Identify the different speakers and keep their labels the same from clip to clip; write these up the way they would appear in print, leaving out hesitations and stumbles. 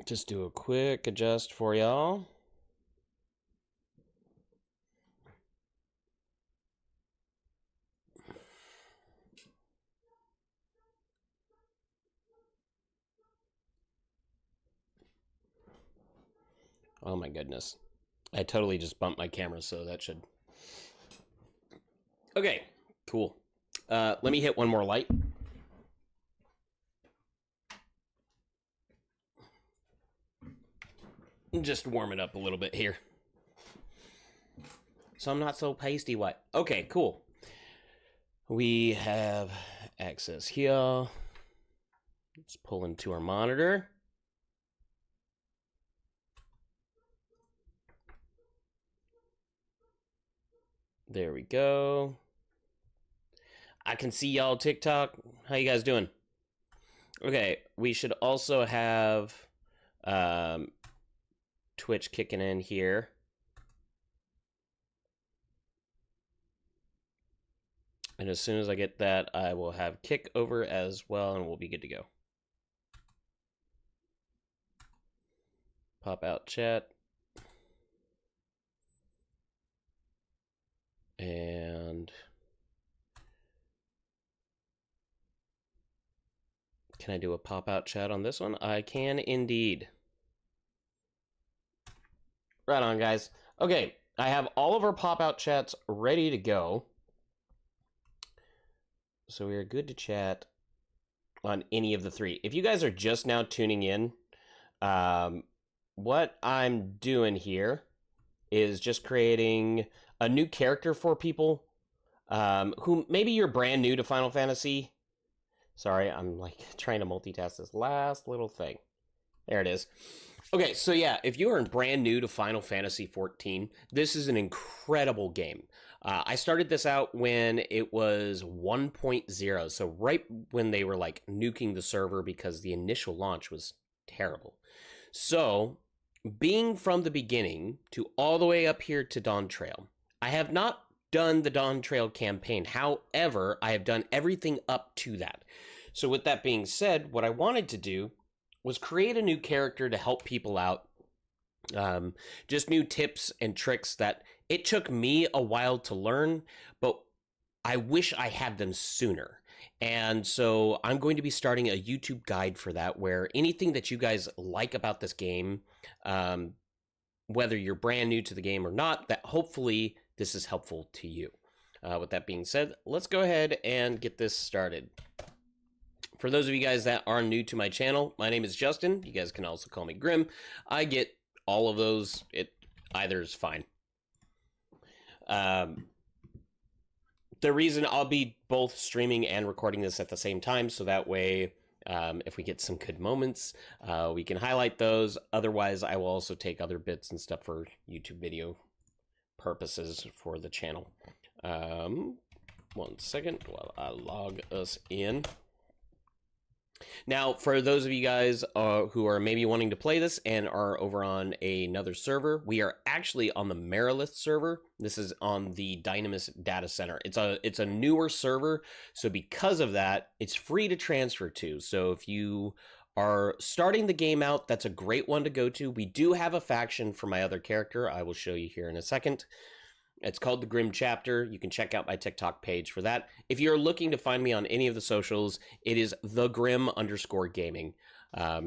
Speaker 1: Just do a quick adjust for y'all. Oh my goodness. I totally just bumped my camera, so that should... Okay, cool. Let me hit one more light. Just warm it up a little bit here. So I'm not so pasty white. Okay, cool. We have access here. Let's pull into our monitor. There we go. I can see y'all TikTok. How you guys doing? Okay, we should also have Twitch kicking in here. And as soon as I get that, I will have Kick over as well, and we'll be good to go. Pop out chat. And can I do a pop-out chat on this one? I can indeed. Right on, guys. Okay, I have all of our pop-out chats ready to go. So we are good to chat on any of the three. If you guys are just now tuning in, what I'm doing here is just creating a new character for people who maybe you're brand new to Final Fantasy. Sorry, I'm like trying to multitask this last little thing. There it is. Okay, so yeah, if you are brand new to Final Fantasy XIV, this is an incredible game. I started this out when it was 1.0, so right when they were like nuking the server because the initial launch was terrible. So, being from the beginning to all the way up here to Dawntrail, I have not done the Dawntrail campaign. However, I have done everything up to that. So with that being said, what I wanted to do was create a new character to help people out. Just new tips and tricks that it took me a while to learn, but I wish I had them sooner. And so I'm going to be starting a YouTube guide for that, where anything that you guys like about this game, whether you're brand new to the game or not, that hopefully this is helpful to you. With that being said, let's go ahead and get this started. For those of you guys that are new to my channel, my name is Justin. You guys can also call me Grim. I get all of those. Either is fine. The reason I'll be both streaming and recording this at the same time, so that way, if we get some good moments, we can highlight those. Otherwise, I will also take other bits and stuff for YouTube video purposes for the channel. 1 second while I log us in. Now, for those of you guys who are maybe wanting to play this and are over on another server, we are actually on the Marilith server. This is on the Dynamis data center. It's a newer server, so because of that, it's free to transfer to. So if you are starting the game out, that's a great one to go to. We do have a faction for my other character. I will show you here in a second. It's called the Grim Chapter. You can check out my TikTok page for that. If you're looking to find me on any of the socials, it is thegrim_gaming.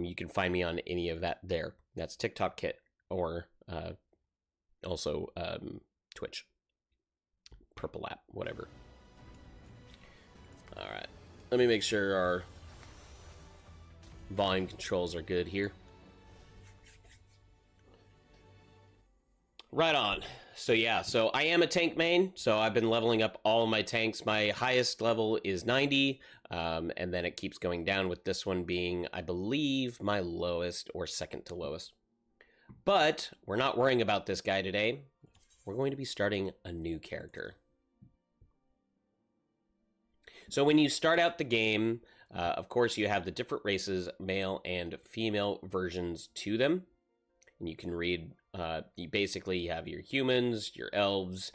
Speaker 1: You can find me on any of that there. That's TikTok Kit or also Twitch. Purple app, whatever. All right. Let me make sure our volume controls are good here. Right on. So yeah, so I am a tank main, so I've been leveling up all my tanks. My highest level is 90, and then it keeps going down, with this one being, I believe, my lowest or second to lowest. But we're not worrying about this guy today. We're going to be starting a new character. So when you start out the game, of course, you have the different races, male and female versions to them. And you can read, you basically have your humans, your elves,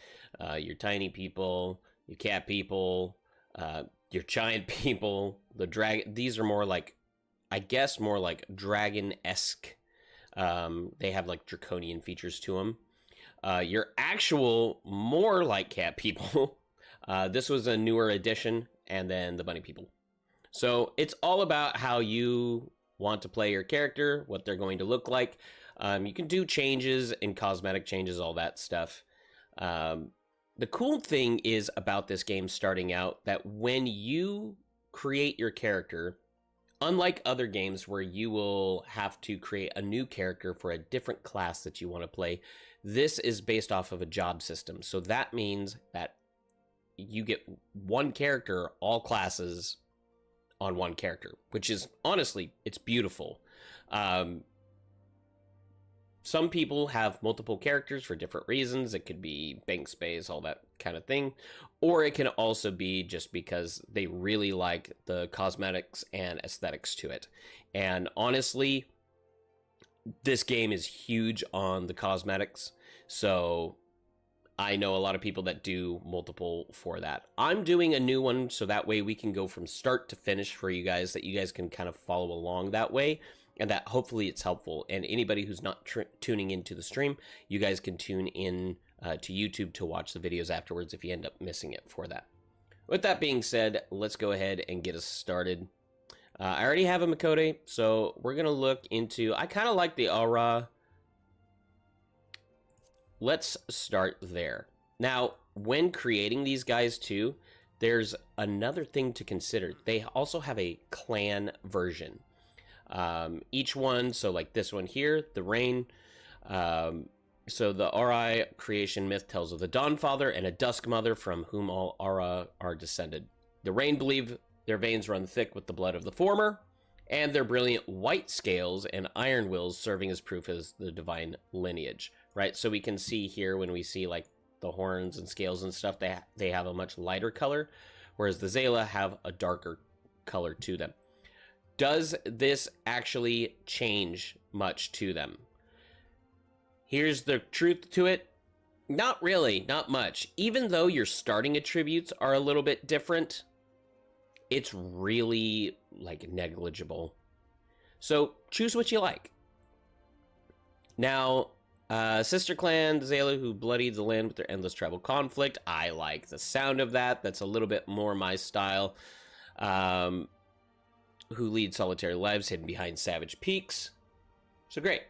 Speaker 1: your tiny people, your cat people, your giant people, the dragon. These are more like, I guess, more like dragon-esque They have like draconian features to them. Your actual more like cat people, this was a newer addition, and then the bunny people. So it's all about how you want to play your character, what they're going to look like. You can do changes and cosmetic changes, all that stuff. The cool thing is about this game starting out that when you create your character, unlike other games where you will have to create a new character for a different class that you want to play, this is based off of a job system. So that means that you get one character, all classes on one character, which is honestly, it's beautiful. Some people have multiple characters for different reasons. It could be bank space, all that kind of thing. Or it can also be just because they really like the cosmetics and aesthetics to it. And honestly, this game is huge on the cosmetics. So I know a lot of people that do multiple for that. I'm doing a new one so that way we can go from start to finish for you guys, that you guys can kind of follow along that way. And that hopefully it's helpful. And anybody who's not tuning into the stream, you guys can tune in to YouTube to watch the videos afterwards if you end up missing it for that. With that being said, let's go ahead and get us started. I already have a Miqo'te, so we're going to look into... I kind of like the aura. Let's start there. Now, when creating these guys too, there's another thing to consider. They also have a clan version. Each one, so like this one here, the Rain. So the Arai creation myth tells of the Dawn Father and a Dusk Mother from whom all Aura are descended. The Rain believe their veins run thick with the blood of the former, and their brilliant white scales and iron wills serving as proof as the divine lineage, right? So we can see here when we see like the horns and scales and stuff, they have a much lighter color, whereas the Zayla have a darker color to them. Does this actually change much to them? Here's the truth to it. Not really, not much. Even though your starting attributes are a little bit different, it's really like negligible. So choose what you like. Now, Sister Clan, the Zayla who bloodied the land with their endless tribal conflict. I like the sound of that. That's a little bit more my style. Who lead solitary lives hidden behind savage peaks. So great.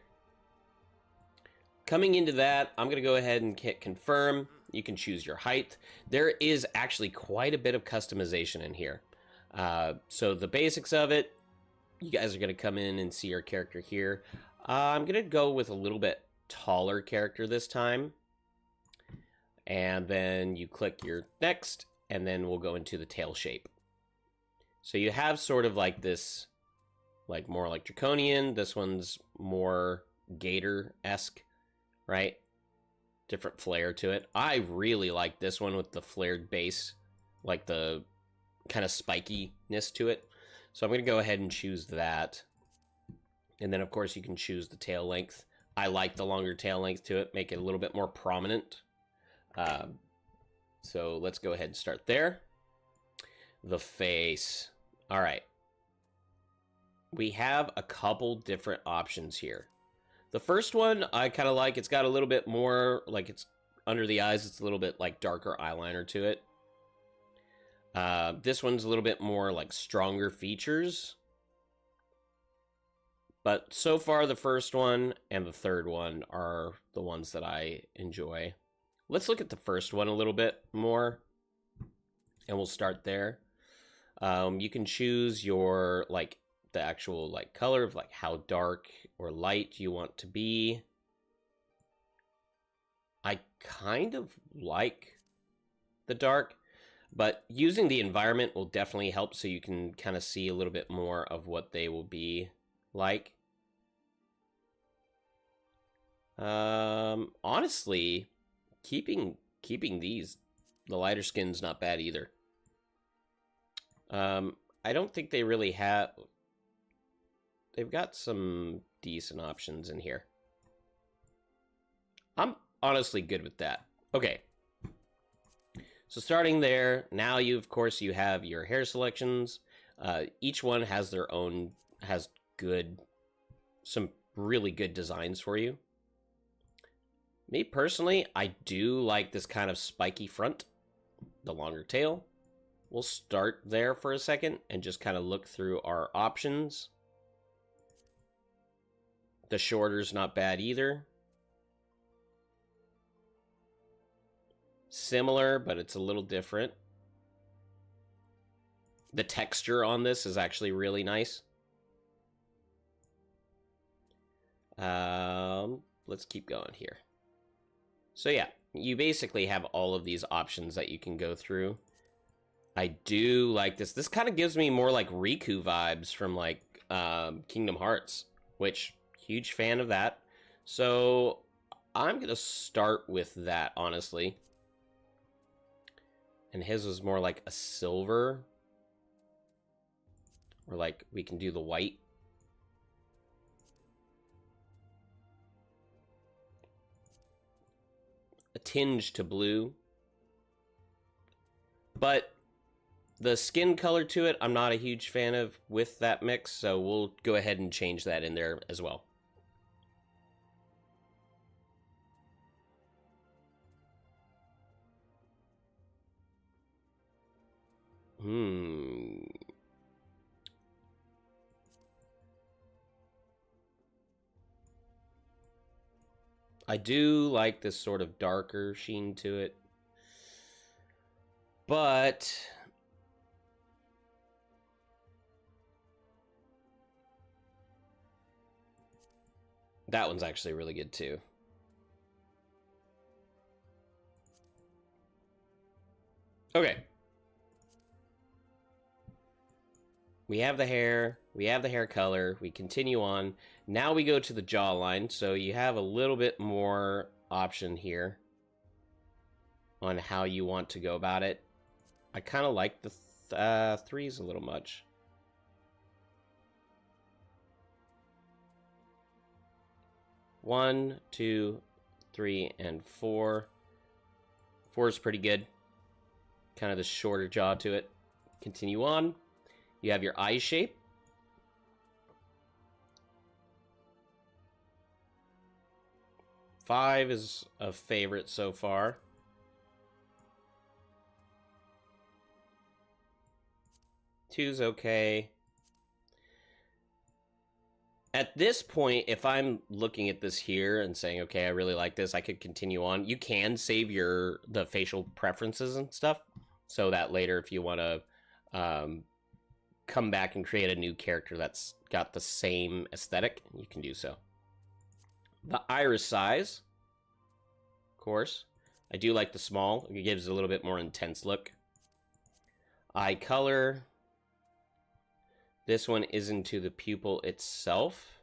Speaker 1: Coming into that, I'm going to go ahead and hit confirm. You can choose your height. There is actually quite a bit of customization in here. So the basics of it, you guys are going to come in and see your character here. I'm going to go with a little bit taller character this time. And then you click your next, and then we'll go into the tail shape. So you have sort of like this, like more like draconian. This one's more gator-esque, right? Different flair to it. I really like this one with the flared base, like the kind of spikiness to it. So I'm going to go ahead and choose that. And then, of course, you can choose the tail length. I like the longer tail length to it, make it a little bit more prominent. So let's go ahead and start there. The face. All right. We have a couple different options here. The first one I kind of like. It's got a little bit more, like it's under the eyes. It's a little bit like darker eyeliner to it. This one's a little bit more like stronger features. But so far, the first one and the third one are the ones that I enjoy. Let's look at the first one a little bit more. And we'll start there. You can choose your, like, the actual, like, color of, like, how dark or light you want to be. I kind of like the dark, but using the environment will definitely help so you can kind of see a little bit more of what they will be like. Honestly, keeping these, the lighter skin's not bad either. I don't think they really have... They've got some decent options in here. I'm honestly good with that. Okay. So starting there, now you, of course, you have your hair selections. Each one has their own, has good, some really good designs for you. Me personally, I do like this kind of spiky front, the longer tail. We'll start there for a second and just kind of look through our options. The shorter's not bad either. Similar, but it's a little different. The texture on this is actually really nice. Let's keep going here. So yeah, you basically have all of these options that you can go through. I do like this. This kind of gives me more like Riku vibes from like Kingdom Hearts, which huge fan of that. So I'm gonna start with that, honestly. And his was more like a silver, or like we can do the white. A tinge to blue. But the skin color to it, I'm not a huge fan of with that mix, so we'll go ahead and change that in there as well. I do like this sort of darker sheen to it. But that one's actually really good too. Okay. We have the hair, we have the hair color, we continue on. Now we go to the jawline, so you have a little bit more option here on how you want to go about it. I kind of like the threes a little much. One, two, three, and four. Four is pretty good. Kind of the shorter jaw to it. Continue on. You have your eye shape. Five is a favorite so far. Two's okay. At this point, if I'm looking at this here and saying, okay, I really like this, I could continue on. You can save the facial preferences and stuff, so that later if you want to come back and create a new character that's got the same aesthetic, you can do so. The iris size, of course. I do like the small. It gives a little bit more intense look. Eye color. This one is into the pupil itself.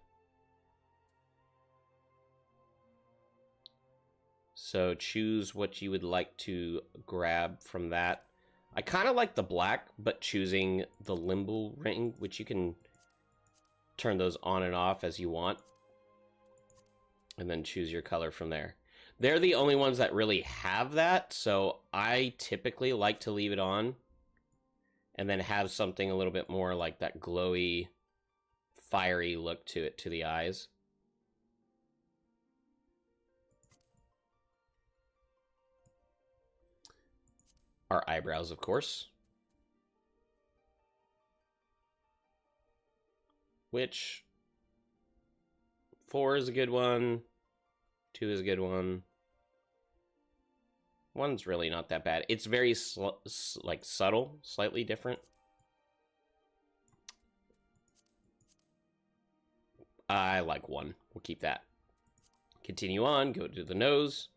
Speaker 1: So choose what you would like to grab from that. I kind of like the black, but choosing the limbal ring, which you can turn those on and off as you want. And then choose your color from there. They're the only ones that really have that, so I typically like to leave it on and then have something a little bit more like that glowy, fiery look to it, to the eyes. Our eyebrows, of course. Which 4 is a good one. 2 is a good one. 1's really not that bad. It's very like subtle, slightly different. I like 1. We'll keep that. Continue on. Go to the nose.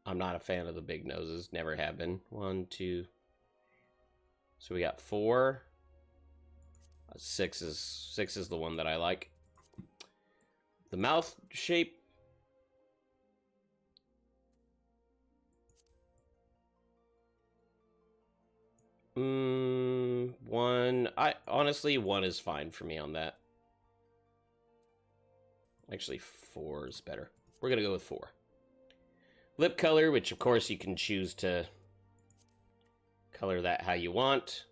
Speaker 1: I'm not a fan of the big noses. Never have been. 1, 2. So we got 4. 6 is the one that I like. The mouth shape. One. Honestly, 1 is fine for me on that. Actually, 4 is better. We're gonna go with 4. Lip color, which of course you can choose to color that how you want.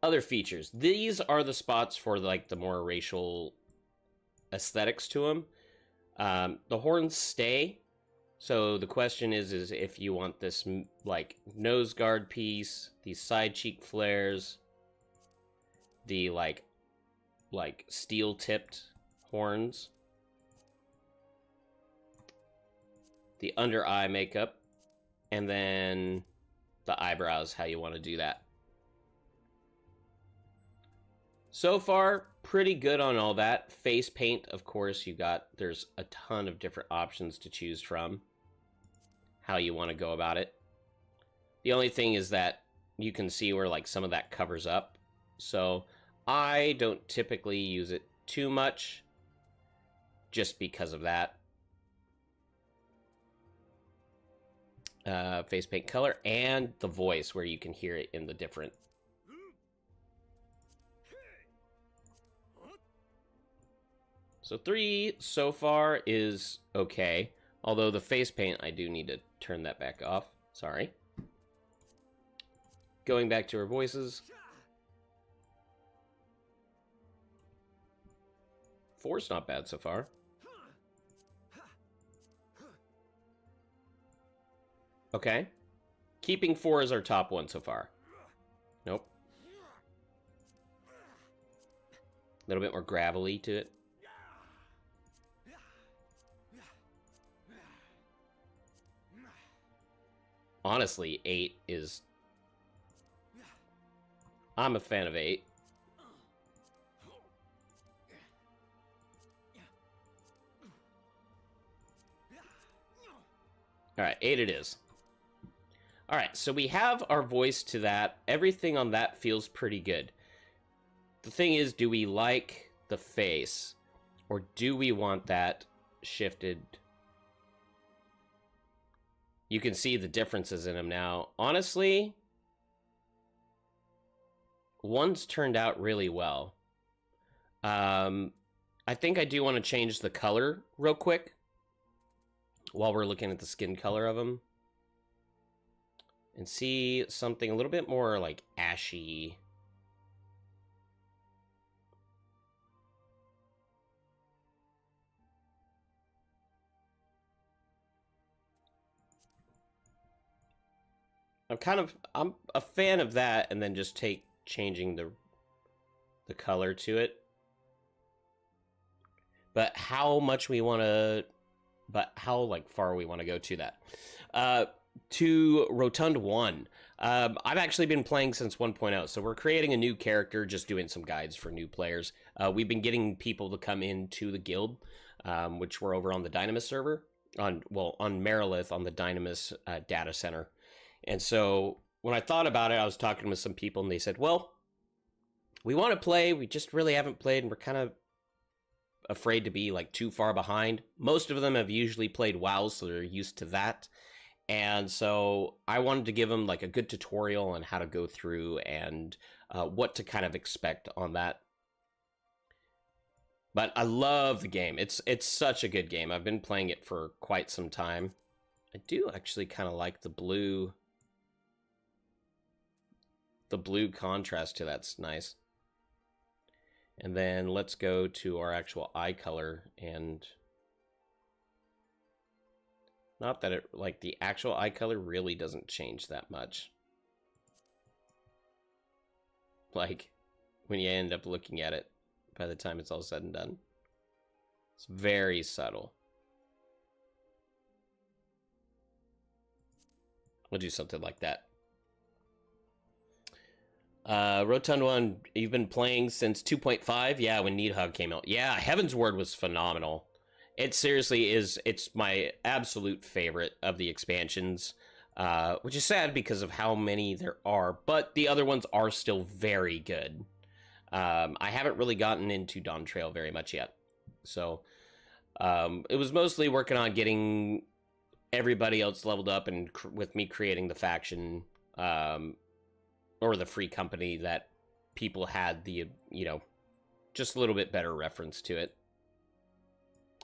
Speaker 1: other features. These are the spots for like the more racial aesthetics to them. The horns stay. So the question is if you want this like nose guard piece, these side cheek flares, the like steel tipped horns, the under eye makeup, and then the eyebrows, how you want to do that. So far, pretty good on all that. Face paint, of course, there's a ton of different options to choose from, how you want to go about it. The only thing is that you can see where like some of that covers up. So I don't typically use it too much just because of that. Face paint color and the voice where you can hear it in the different. So 3 so far is okay. Although the face paint, I do need to turn that back off. Sorry. Going back to her voices. 4's not bad so far. Okay. Keeping 4 as our top one so far. Nope. A little bit more gravelly to it. Honestly, 8 is... I'm a fan of 8. Alright, 8 it is. Alright, so we have our voice to that. Everything on that feels pretty good. The thing is, do we like the face? Or do we want that shifted? You can see the differences in him now. Honestly, 1's turned out really well. I think I do want to change the color real quick while we're looking at the skin color of him. And see something a little bit more like ashy. I'm a fan of that, and then just changing the color to it. But how much we want to, how like far we want to go to that. To Rotund 1. I've actually been playing since 1.0, so we're creating a new character, just doing some guides for new players. We've been getting people to come into the guild, which we're over on the Dynamis server, on Marilith, on the Dynamis data center. And so when I thought about it, I was talking with some people, and they said, well, we want to play, we just really haven't played, and we're kind of afraid to be like too far behind. Most of them have usually played WoW, so they're used to that. And so I wanted to give them like a good tutorial on how to go through and what to kind of expect on that. But I love the game. It's such a good game. I've been playing it for quite some time. I do actually kind of like the blue. The blue contrast to that's nice. And then let's go to our actual eye color, and not that it, like, the actual eye color really doesn't change that much. Like, when you end up looking at it, by the time it's all said and done. It's very subtle. We'll do something like that. Rotund 1, you've been playing since 2.5? Yeah, when Needhog came out. Yeah, Heaven's Word was phenomenal. It seriously is, it's my absolute favorite of the expansions, which is sad because of how many there are, but the other ones are still very good. I haven't really gotten into Dawntrail very much yet, so it was mostly working on getting everybody else leveled up, and with me creating the faction, or the free company, that people had the, you know, just a little bit better reference to it.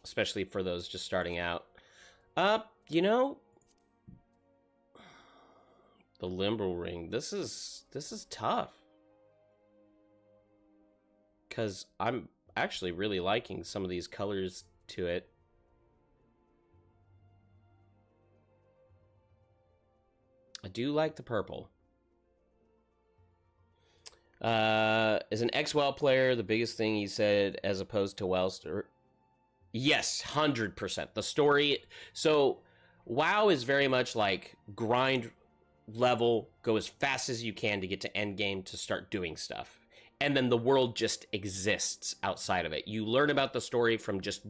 Speaker 1: Especially for those just starting out. You know, the Limbo Ring, this is tough. because I'm actually really liking some of these colors to it. I do like the purple. As an ex-WoW player, the biggest thing he said as opposed to WoW story... Yes, 100%. The story... So, WoW is very much like grind level, go as fast as you can to get to endgame to start doing stuff. And then the world just exists outside of it. You learn about the story from just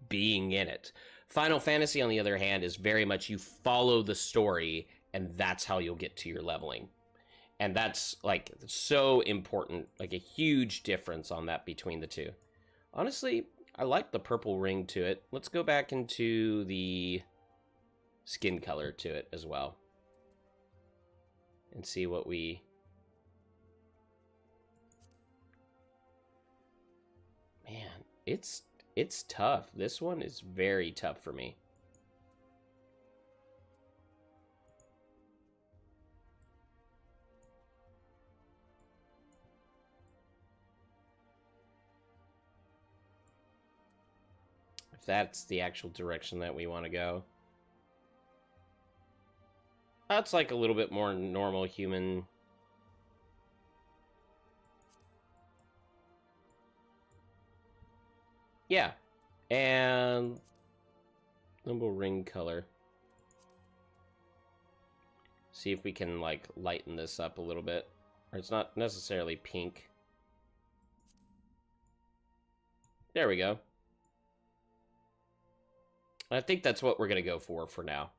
Speaker 1: being in it. Final Fantasy, on the other hand, is very much you follow the story, and that's how you'll get to your leveling. And that's, like, so important. Like, a huge difference on that between the two. Honestly, I like the purple ring to it. Let's go back into the skin color to it as well. And see what we... Man, it's tough. This one is very tough for me. If that's the actual direction that we want to go. That's like a little bit more normal human. Yeah. And number ring color. See if we can like lighten this up a little bit. Or it's not necessarily pink. There we go. I think that's what we're going to go for now.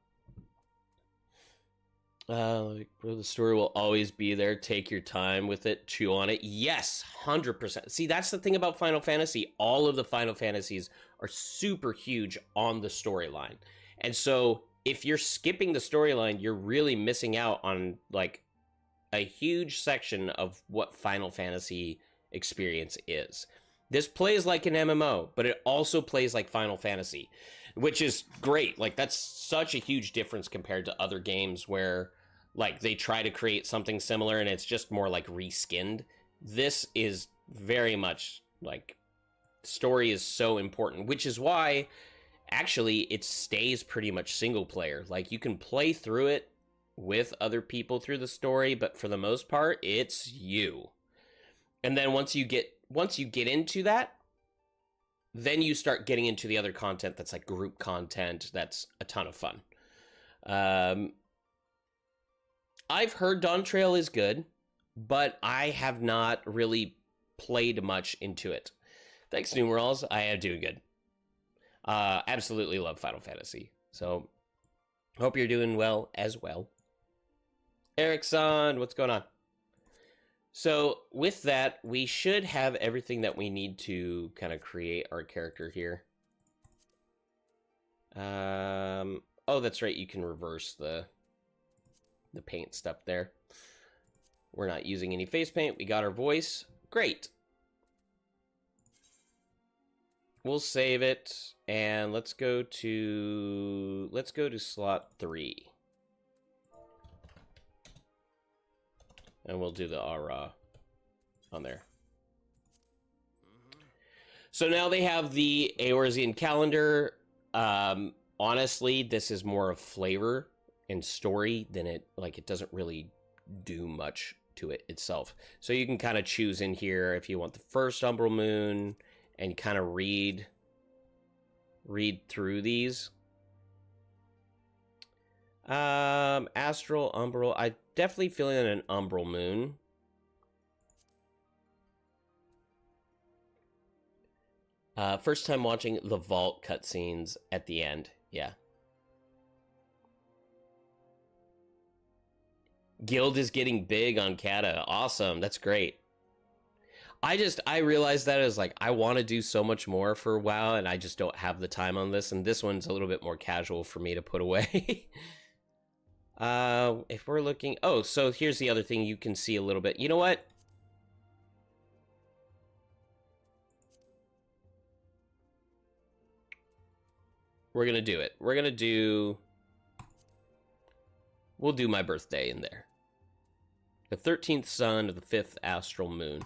Speaker 1: Like, bro, the story will always be there. Take your time with it. Chew on it. Yes, 100%. See, that's the thing about Final Fantasy. All of the Final Fantasies are super huge on the storyline. And so, if you're skipping the storyline, you're really missing out on, like, a huge section of what Final Fantasy experience is. This plays like an MMO, but it also plays like Final Fantasy, which is great. Like, that's such a huge difference compared to other games where, like, they try to create something similar and it's just more, like, reskinned. This is very much, like, story is so important, which is why, actually, it stays pretty much single player. Like, you can play through it with other people through the story, but for the most part, it's you. And then once you get into that, then you start getting into the other content that's like group content that's a ton of fun. I've heard Dawntrail is good, but I have not really played much into it. Thanks, Numerals. I am doing good. Absolutely love Final Fantasy. So, hope you're doing well as well. Erickson, what's going on? So, with that, we should have everything that we need to kind of create our character here. Oh, that's right, you can reverse the paint stuff there. We're not using any face paint. We got our voice. Great. We'll save it, and let's go to slot 3. And we'll do the aura on there. So now they have the Eorzean calendar. Honestly, this is more of flavor and story than it doesn't really do much to it itself. So you can kind of choose in here if you want the first Umbral Moon and kind of read through these. Astral, Umbral. I definitely feeling an Umbral Moon. First time watching the Vault cutscenes at the end. Yeah. Guild is getting big on Kata. Awesome. That's great. I realized that as like, I want to do so much more for WoW, and I just don't have the time on this, and this one's a little bit more casual for me to put away. If we're looking... Oh, so here's the other thing you can see a little bit. You know what? We're gonna do it. We'll do my birthday in there. The 13th sun of the 5th astral moon.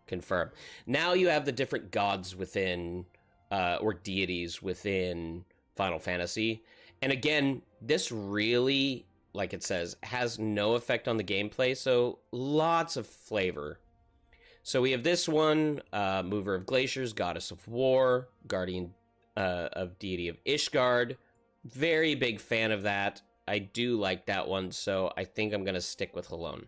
Speaker 1: Confirm. Now you have the different gods within, or deities within Final Fantasy. And again, this really, like it says, has no effect on the gameplay, so lots of flavor. So we have this one, Mover of Glaciers, Goddess of War, Guardian of Deity of Ishgard. Very big fan of that. I do like that one, so I think I'm going to stick with Helon.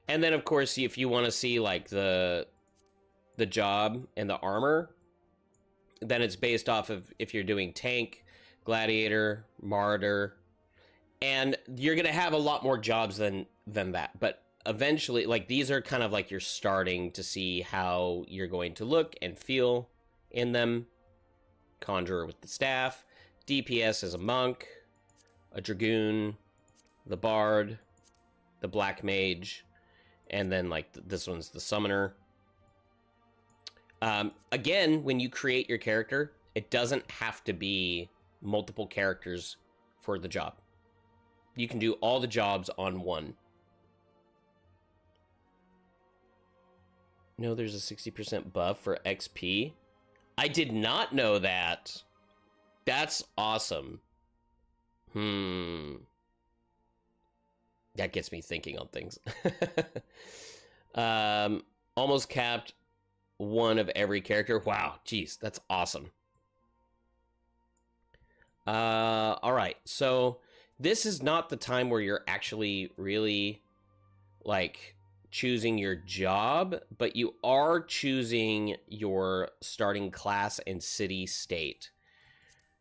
Speaker 1: And then, of course, if you want to see, like, the job and the armor, then it's based off of if you're doing tank, gladiator, martyr, and you're going to have a lot more jobs than that. But eventually, like, these are kind of like you're starting to see how you're going to look and feel in them. Conjurer with the staff, DPS as a monk, a dragoon, the bard, the black mage, and then, like, this one's the summoner. Again, when you create your character, it doesn't have to be multiple characters for the job. You can do all the jobs on one. No, there's a 60% buff for XP. I did not know that. That's awesome. That gets me thinking on things. Almost capped one of every character. Wow, geez, that's awesome. All right, so this is not the time where you're actually really, like, choosing your job, but you are choosing your starting class and city state.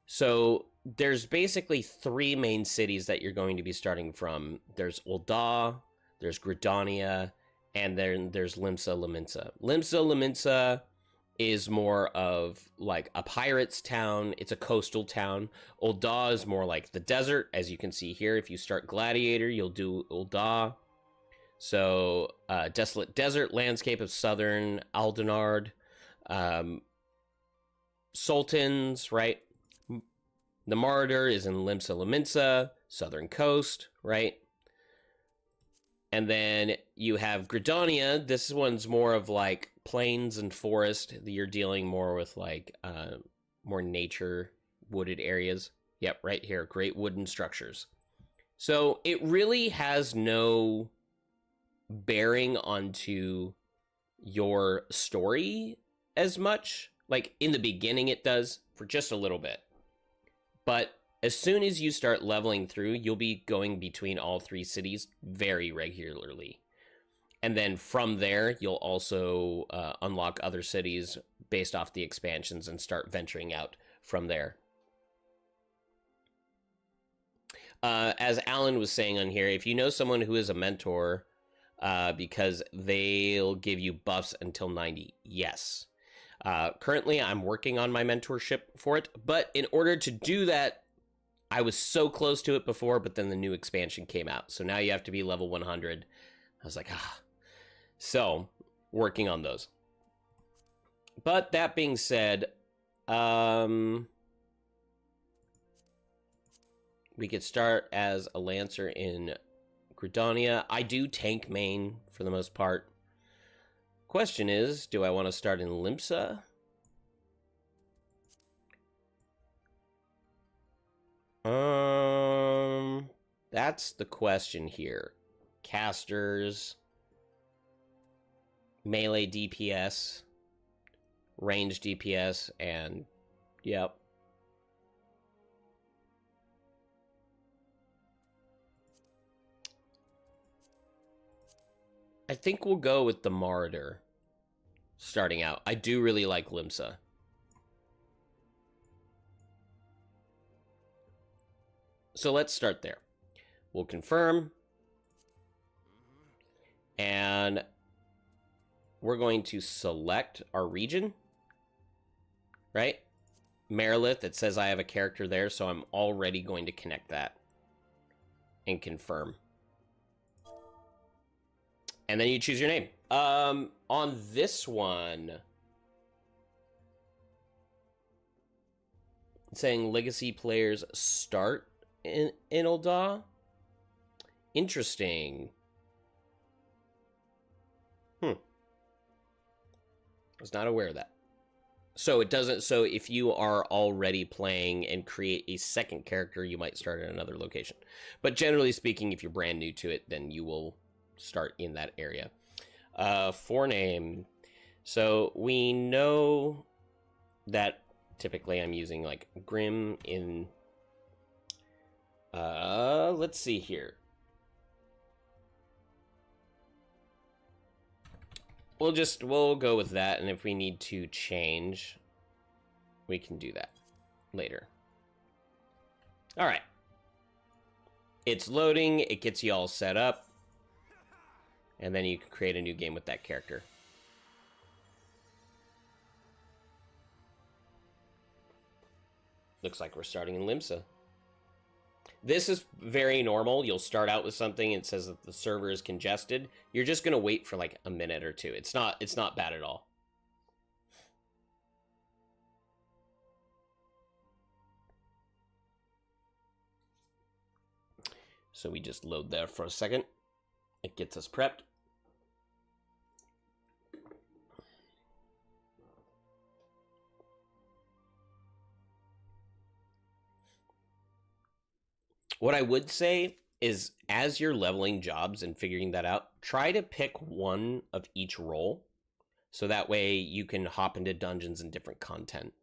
Speaker 1: So there's basically 3 main cities that you're going to be starting from. There's Ul'dah, there's Gridania, and then there's Limsa Lominsa. Limsa Lominsa is more of like a pirate's town. It's a coastal town. Ul'dah is more like the desert, as you can see here. If you start Gladiator, you'll do Ul'dah. So, desolate desert landscape of southern Aldenard. Sultans, right? The Martyr is in Limsa Lominsa, southern coast, right? And then you have Gridania. This one's more of like plains and forest. You're dealing more with like more nature, wooded areas. Yep, right here, great wooden structures. So it really has no bearing onto your story as much. Like in the beginning it does, for just a little bit. But as soon as you start leveling through, you'll be going between all 3 cities very regularly. And then from there, you'll also unlock other cities based off the expansions and start venturing out from there. As Alan was saying on here, if you know someone who is a mentor, because they'll give you buffs until 90, yes. Currently, I'm working on my mentorship for it, but in order to do that, I was so close to it before, but then the new expansion came out. So now you have to be level 100. I was like, So, working on those. But that being said, we could start as a Lancer in Gridania. I do tank main for the most part. Question is, do I want to start in Limsa? That's the question here. Casters, melee DPS, range DPS, and yep. I think we'll go with the Martyr starting out. I do really like Limsa. So let's start there. We'll confirm. And we're going to select our region. Right? Marilith, it says I have a character there, so I'm already going to connect that. And confirm. And then you choose your name. On this one, it's saying legacy players start in Ul'dah. Interesting. Was not aware of that. So it doesn't. So if you are already playing and create a second character, you might start in another location. But generally speaking, if you're brand new to it, then you will start in that area. Forename. So we know that typically I'm using like Grim in. Let's see here. We'll go with that, and if we need to change, we can do that later. All right. It's loading, it gets you all set up, and then you can create a new game with that character. Looks like we're starting in Limsa. This is very normal. You'll start out with something and it says that the server is congested. You're just going to wait for like a minute or two. It's not bad at all. So we just load there for a second. It gets us prepped. What I would say is, as you're leveling jobs and figuring that out, try to pick one of each role, so that way you can hop into dungeons and different content.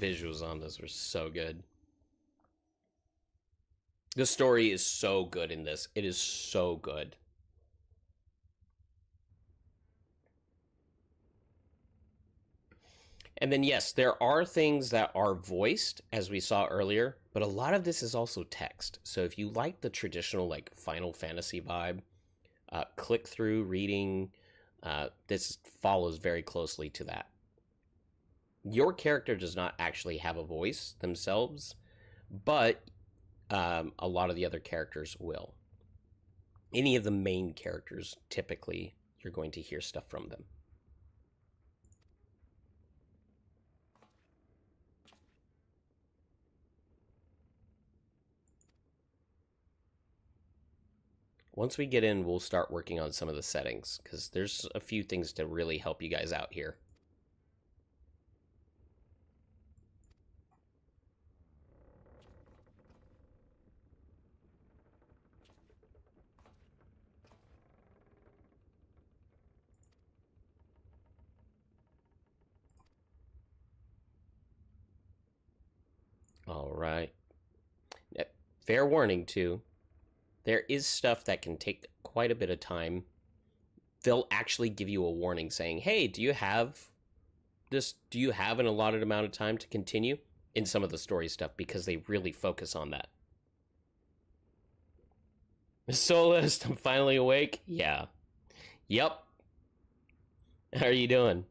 Speaker 1: Visuals on this were so good. The story is so good in this. It is so good. And then, yes, there are things that are voiced, as we saw earlier, but a lot of this is also text. So if you like the traditional, like, Final Fantasy vibe, click through reading, this follows very closely to that. Your character does not actually have a voice themselves, but a lot of the other characters will. Any of the main characters, typically, you're going to hear stuff from them. Once we get in, we'll start working on some of the settings, because there's a few things to really help you guys out here. All right. Fair warning, too. There is stuff that can take quite a bit of time. They'll actually give you a warning saying, hey, do you have this? Do you have an allotted amount of time to continue in some of the story stuff? Because they really focus on that. Soloist, I'm finally awake. Yeah. Yep. How are you doing?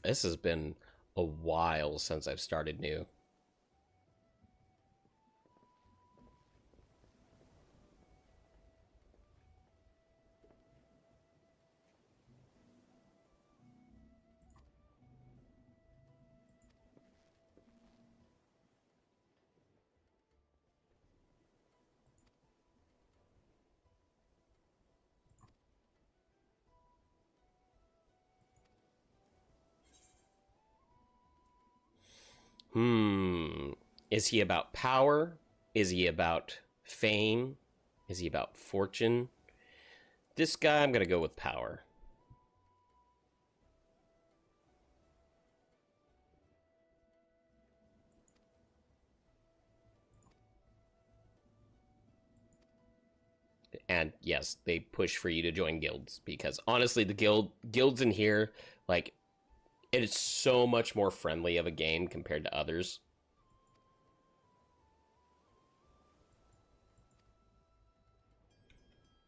Speaker 1: This has been a while since I've started new. Hmm. Is he about power? Is he about fame? Is he about fortune? This guy, I'm gonna go with power. And yes, they push for you to join guilds because honestly, the guilds in here, like, it is so much more friendly of a game compared to others.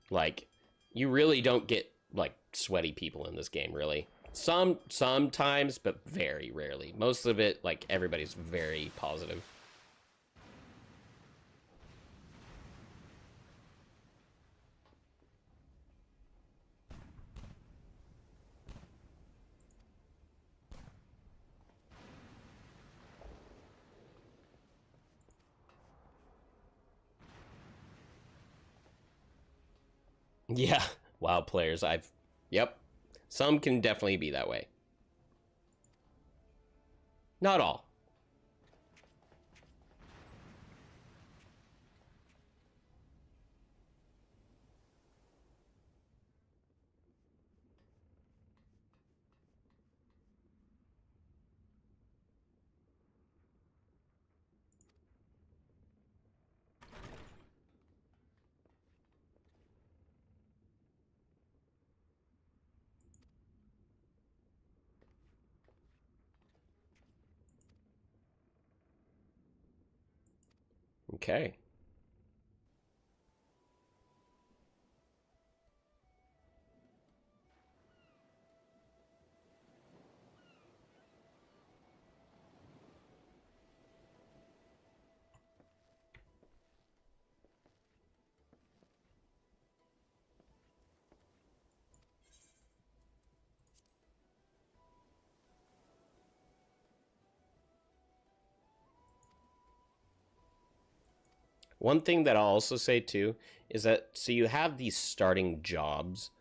Speaker 1: Like, you really don't get like sweaty people in this game, really. Sometimes, but very rarely. Most of it, like, everybody's very positive. Yeah, WoW players, yep. Some can definitely be that way. Not all. Okay. One thing that I'll also say too is that so you have these starting jobs,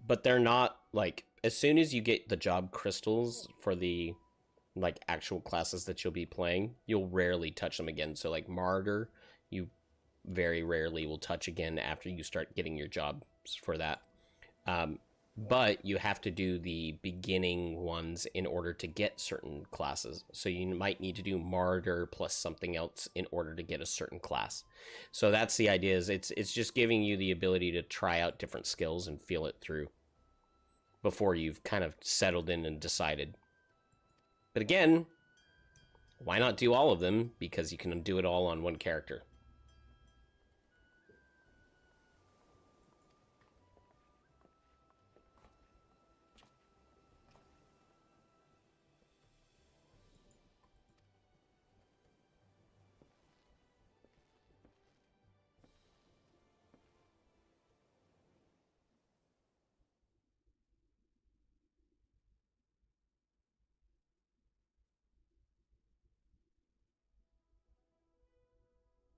Speaker 1: but they're not like as soon as you get the job crystals for the like actual classes that you'll be playing, you'll rarely touch them again. So like Martyr, you very rarely will touch again after you start getting your jobs for that. Um, but you have to do the beginning ones in order to get certain classes. So you might need to do Martyr plus something else in order to get a certain class. So that's the idea. Is it's just giving you the ability to try out different skills and feel it through before you've kind of settled in and decided. But again, why not do all of them? Because you can do it all on one character.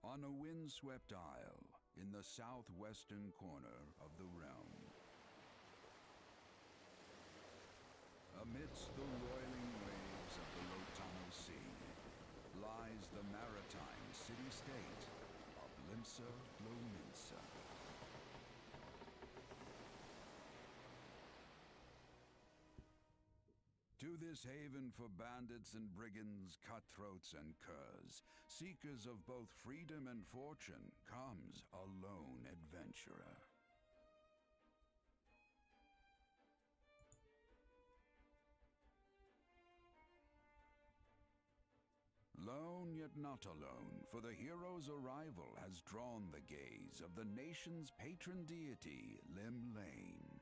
Speaker 2: On a windswept isle in the southwestern corner of the realm, amidst the roiling waves of the Lotano Sea, lies the maritime city-state of Limsa Lominsa. To this haven for bandits and brigands, cutthroats and curs, seekers of both freedom and fortune, comes a lone adventurer. Lone yet not alone, for the hero's arrival has drawn the gaze of the nation's patron deity, Limlane.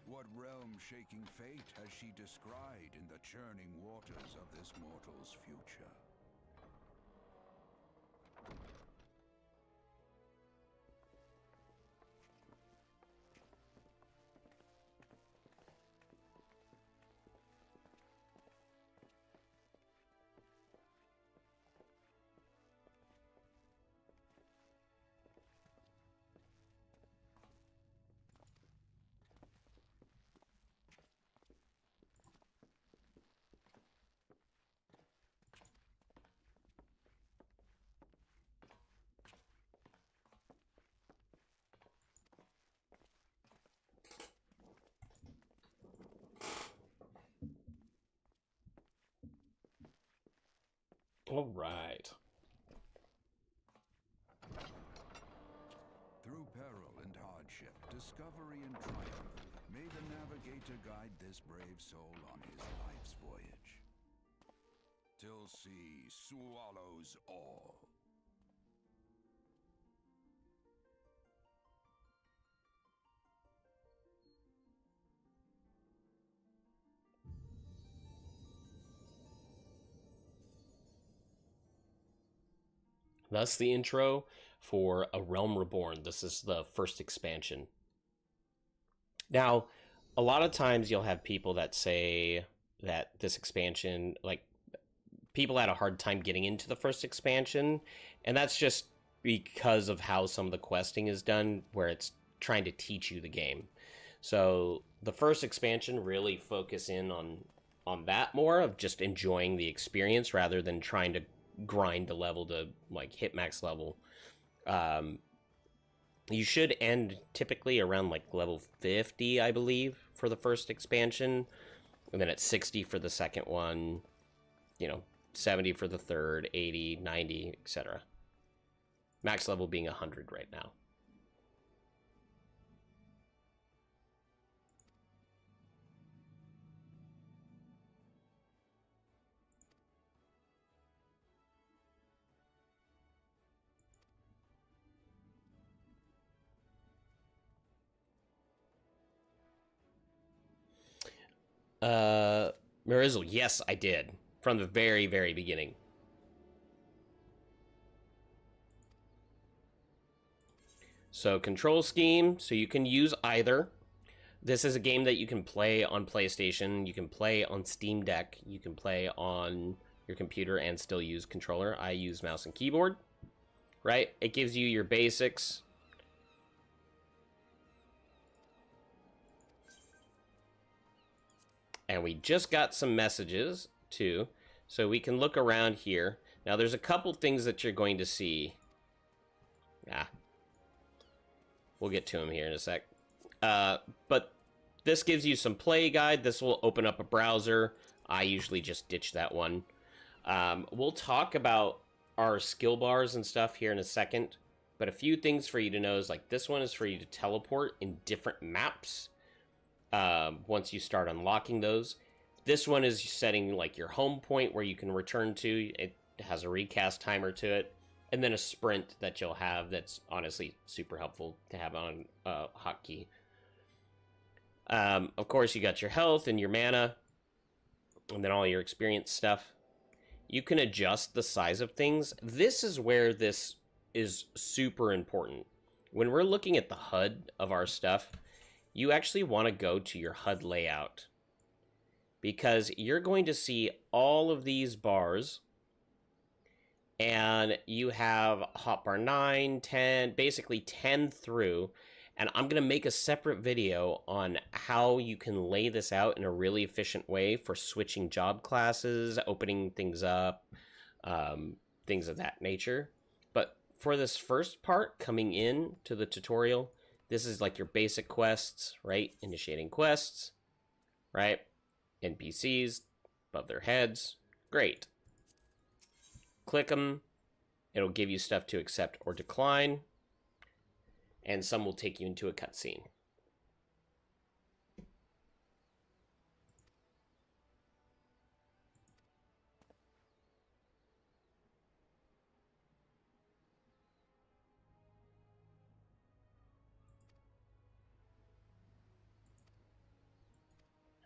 Speaker 2: What realm-shaking fate has she descried in the churning waters of this mortal's future?
Speaker 1: All right.
Speaker 2: Through peril and hardship, discovery and triumph, may the navigator guide this brave soul on his life's voyage. Till sea swallows all.
Speaker 1: That's the intro for A Realm Reborn. This is the first expansion. Now, a lot of times you'll have people that say that this expansion, like, people had a hard time getting into the first expansion, and that's just because of how some of the questing is done, where it's trying to teach you the game. So the first expansion really focus in on that more of just enjoying the experience rather than trying to grind the level to like hit max level. You should end typically around like level 50, I believe, for the first expansion, and then at 60 for the second one, 70 for the third, 80, 90, etc. Max level being 100 right now. Marizzle, yes, I did. From the very, very beginning. So, control scheme, so you can use either. This is a game that you can play on PlayStation, you can play on Steam Deck, you can play on your computer and still use controller. I use mouse and keyboard, right? It gives you your basics. And we just got some messages, too. So we can look around here. Now, there's a couple things that you're going to see. We'll get to them here in a sec. But this gives you some play guide. This will open up a browser. I usually just ditch that one. We'll talk about our skill bars and stuff here in a second. But a few things for you to know is, like, this one is for you to teleport in different maps. Once you start unlocking those. This one is setting like your home point where you can return to. It has a recast timer to it, and then a sprint that you'll have that's honestly super helpful to have on hotkey. Of course, you got your health and your mana, and then all your experience stuff. You can adjust the size of things. This is where this is super important. When we're looking at the HUD of our stuff, you actually want to go to your HUD layout, because you're going to see all of these bars, and you have hotbar 9, 10, basically 10 through, and I'm going to make a separate video on how you can lay this out in a really efficient way for switching job classes, opening things up, things of that nature. But for this first part coming in to the tutorial, This is like your basic quests, right? Initiating quests, right? NPCs above their heads. Great. Click them. It'll give you stuff to accept or decline. And some will take you into a cutscene.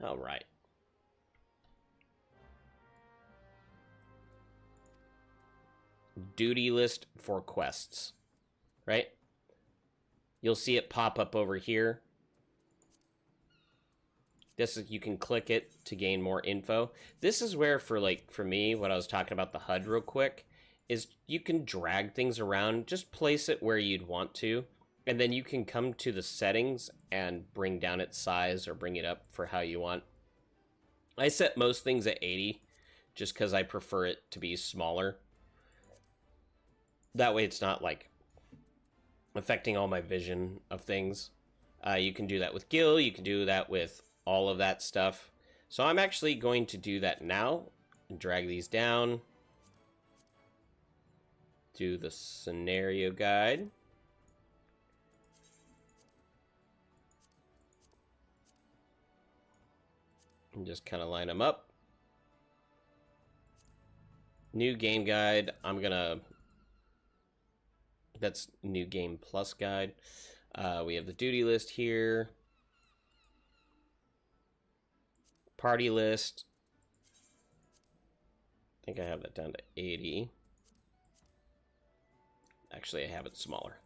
Speaker 1: All right. Duty list for quests, right? You'll see it pop up over here. This is, you can click it to gain more info. This is where, for me, what I was talking about the HUD real quick, is you can drag things around, just place it where you'd want to, and then you can come to the settings and bring down its size or bring it up for how you want. I set most things at 80, just because I prefer it to be smaller. That way it's not, like, affecting all my vision of things. You can do that with Gil, you can do that with all of that stuff. So I'm actually going to do that now and drag these down. Do the scenario guide. And just kind of line them up. New game guide. That's new game plus guide. We have the duty list here. Party list. I think I have that down to 80. Actually, I have it smaller.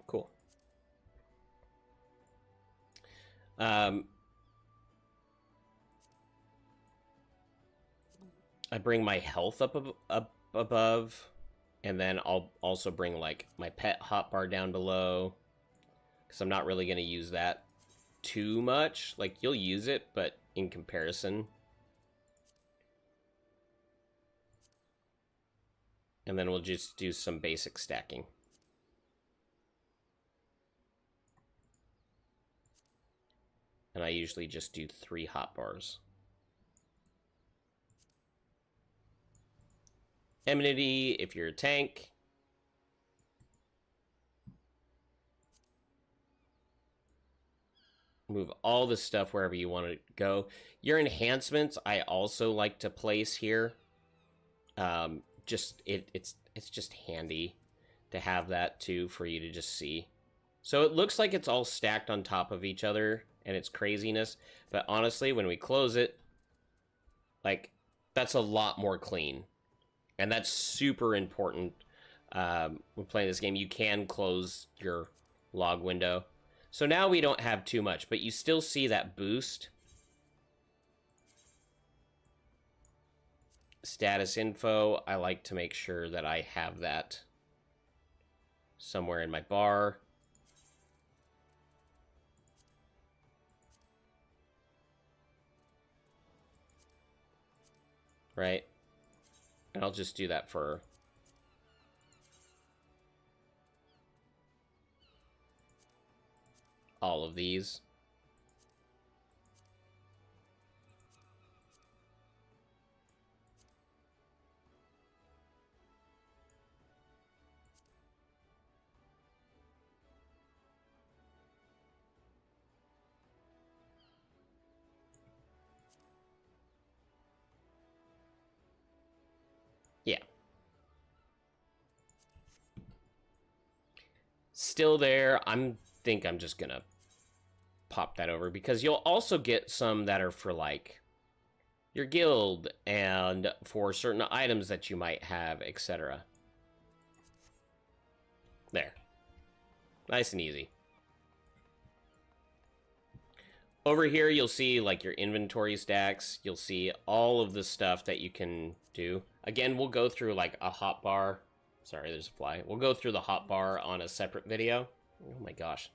Speaker 1: Cool. I bring my health up above, and then I'll also bring like my pet hotbar down below, because I'm not really going to use that too much. Like, you'll use it, but in comparison. And then we'll just do some basic stacking. And I usually just do 3 hotbars. Enmity, if you're a tank. Move all the stuff wherever you want to go. Your enhancements, I also like to place here. It's just handy to have that too, for you to just see. So it looks like it's all stacked on top of each other and it's craziness, but honestly, when we close it, like, that's a lot more clean. And that's super important. When playing this game, you can close your log window. So now we don't have too much, but you still see that boost. Status info, I like to make sure that I have that somewhere in my bar. Right? And I'll just do that for all of these. Yeah. Still there. think I'm just gonna pop that over, because you'll also get some that are for like your guild and for certain items that you might have, etc. There. Nice and easy. Over here, you'll see like your inventory stacks. You'll see all of the stuff that you can do. Again, we'll go through like a hotbar. Sorry, there's a fly. We'll go through the hotbar on a separate video. Oh my gosh.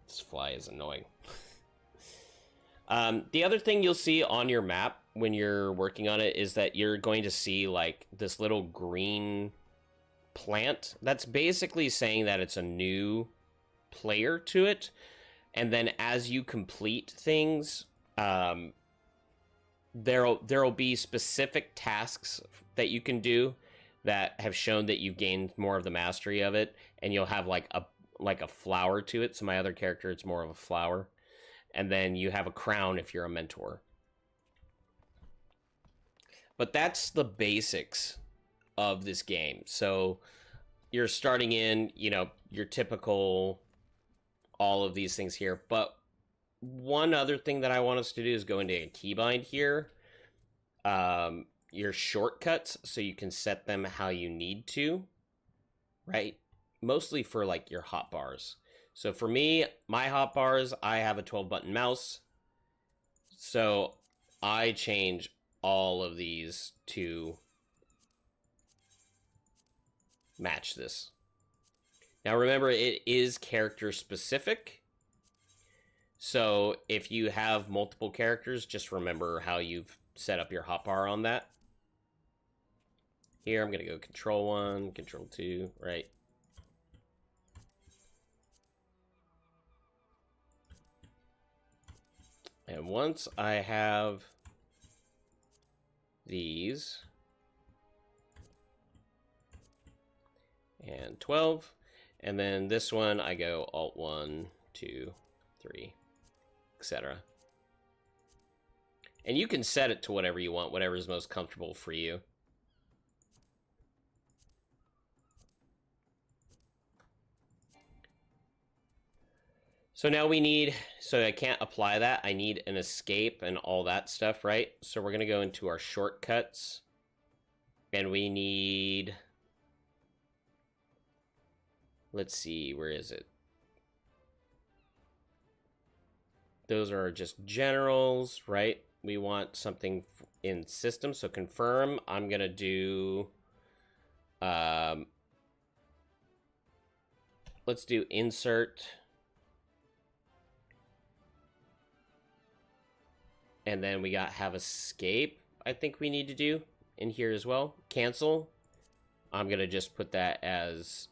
Speaker 1: This fly is annoying. The other thing you'll see on your map when you're working on it is that you're going to see like this little green plant. That's basically saying that it's a new player to it. And then as you complete things, there'll be specific tasks that you can do that have shown that you've gained more of the mastery of it, and you'll have like a flower to it. So my other character, it's more of a flower. And then you have a crown if you're a mentor. But that's the basics of this game. So you're starting in, you know, your typical all of these things here. But one other thing that I want us to do is go into a keybind here. Your shortcuts, so you can set them how you need to, right? Mostly for like your hotbars. So for me, my hotbars, I have a 12-button mouse. So I change all of these to match this. Now remember, it is character specific. So if you have multiple characters, just remember how you've set up your hotbar on that. Here, I'm going to go Control 1, Control 2, right? And once I have these, and 12, and then this one, I go Alt 1, 2, 3, etc. And you can set it to whatever you want, whatever is most comfortable for you. So now we need, so I can't apply that. I need an escape and all that stuff, right? So we're going to go into our shortcuts. And we need, let's see, where is it? Those are just generals, right? We want something in system, so confirm. I'm going to do, let's do insert. And then we got have escape, I think we need to do in here as well. Cancel. I'm going to just put that as,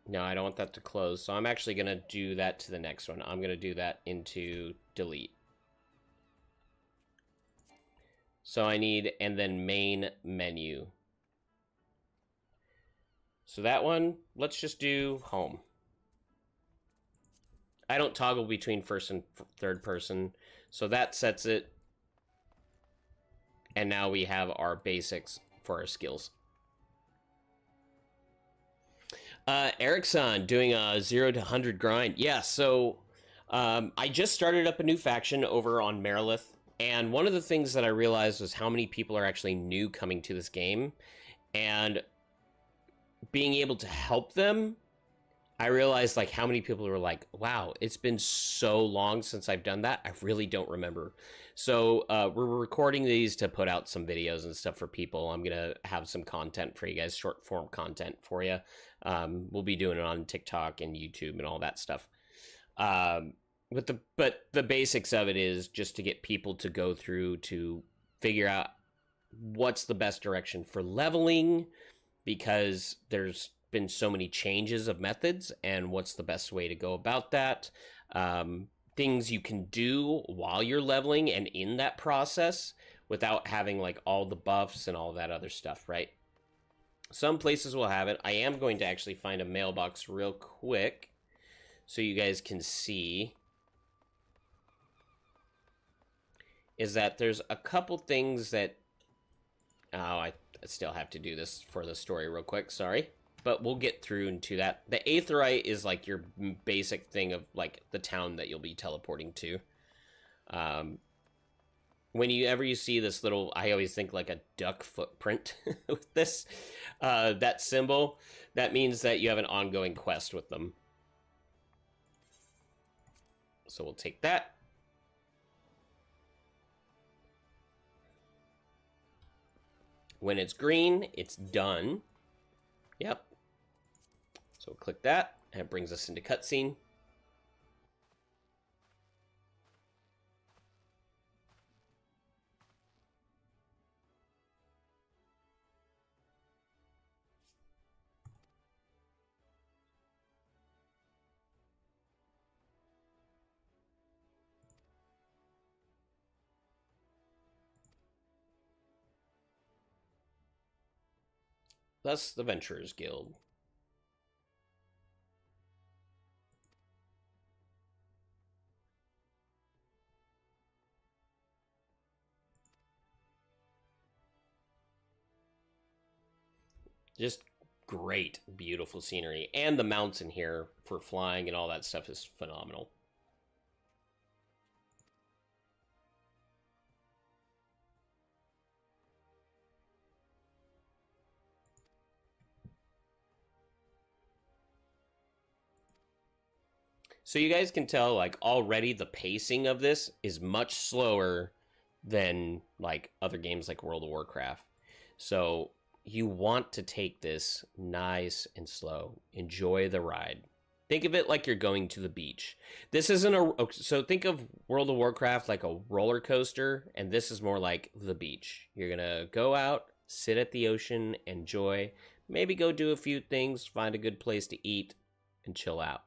Speaker 1: no, I don't want that to close. So I'm actually going to do that to the next one. I'm going to do that into delete. So I need, and then main menu. So that one, let's just do home. I don't toggle between first and third person. So that sets it. And now we have our basics for our skills. Erickson doing a 0 to 100 grind. Yeah, so I just started up a new faction over on Marilith. And one of the things that I realized was how many people are actually new coming to this game. And being able to help them, I realized like how many people were like, wow, it's been so long since I've done that. I really don't remember. So we're recording these to put out some videos and stuff for people. I'm going to have some content for you guys, short form content for you. We'll be doing it on TikTok and YouTube and all that stuff. But the basics of it is just to get people to go through to figure out what's the best direction for leveling, because there's been so many changes of methods and what's the best way to go about that. Things you can do while you're leveling and in that process without having like all the buffs and all that other stuff, right? Some places will have it. I am going to actually find a mailbox real quick so you guys can see. Is that there's a couple things that, oh, I still have to do this for the story real quick, sorry. But we'll get through into that. The Aetheryte is like your basic thing of like the town that you'll be teleporting to. Whenever you see this little, I always think like a duck footprint with this, that symbol, that means that you have an ongoing quest with them. So we'll take that. When it's green, it's done. Yep. So we'll click that, and it brings us into cutscene. thus the Venturers Guild. Just great, beautiful scenery. And the mounts in here for flying and all that stuff is phenomenal. So you guys can tell, like, already the pacing of this is much slower than, like, other games like World of Warcraft. So you want to take this nice and slow. Enjoy the ride. Think of it like you're going to the beach. This isn't a... So think of World of Warcraft like a roller coaster, and this is more like the beach. You're going to go out, sit at the ocean, enjoy, maybe go do a few things, find a good place to eat, and chill out.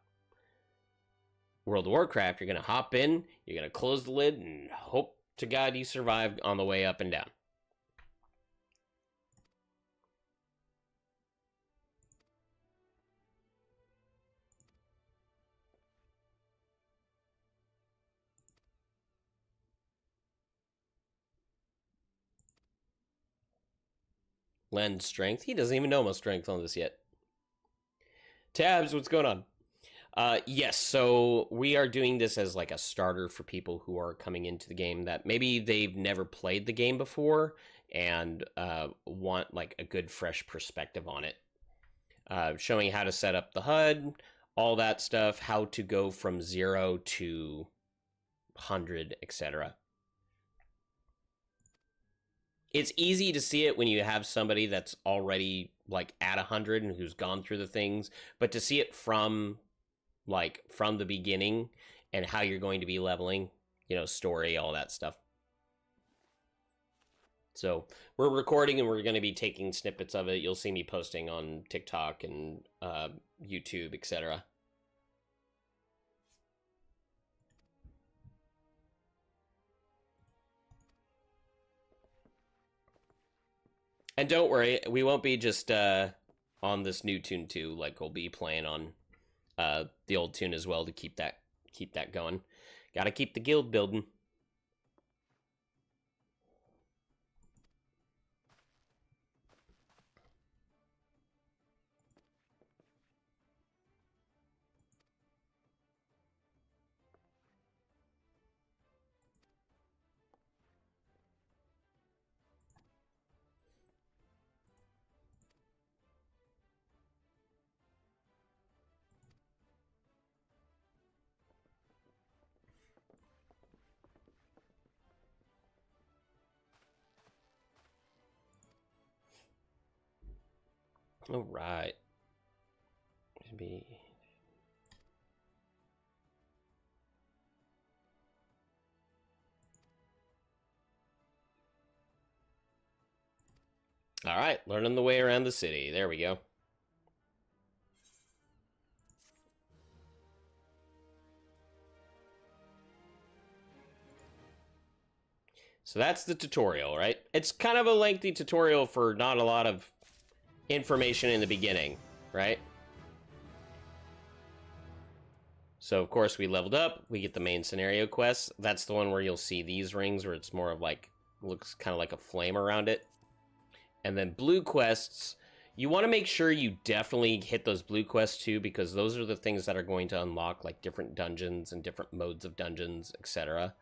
Speaker 1: World of Warcraft, you're going to hop in, you're going to close the lid, and hope to God you survive on the way up and down. Lend strength. He doesn't even know my strength on this yet. Tabs, what's going on? Yes, so we are doing this as like a starter for people who are coming into the game that maybe they've never played the game before and want like a good fresh perspective on it. Showing how to set up the HUD, all that stuff, how to go from 0 to 100, etc. It's easy to see it when you have somebody that's already like at 100 and who's gone through the things, but to see it from the beginning and how you're going to be leveling, story, all that stuff. So we're recording and we're going to be taking snippets of it. You'll see me posting on TikTok and YouTube, etc. And don't worry, we won't be just on this new tune too. Like, we'll be playing on the old tune as well to keep that going. Gotta keep the guild building. All right. Should be. All right, learning the way around the city. There we go. So that's the tutorial, right? It's kind of a lengthy tutorial for not a lot of information in the beginning, right? So, of course, we leveled up. We get the main scenario quests. That's the one where you'll see these rings where it's more of like, looks kind of like a flame around it. And then blue quests, you want to make sure you definitely hit those blue quests too, because those are the things that are going to unlock like different dungeons and different modes of dungeons, etc.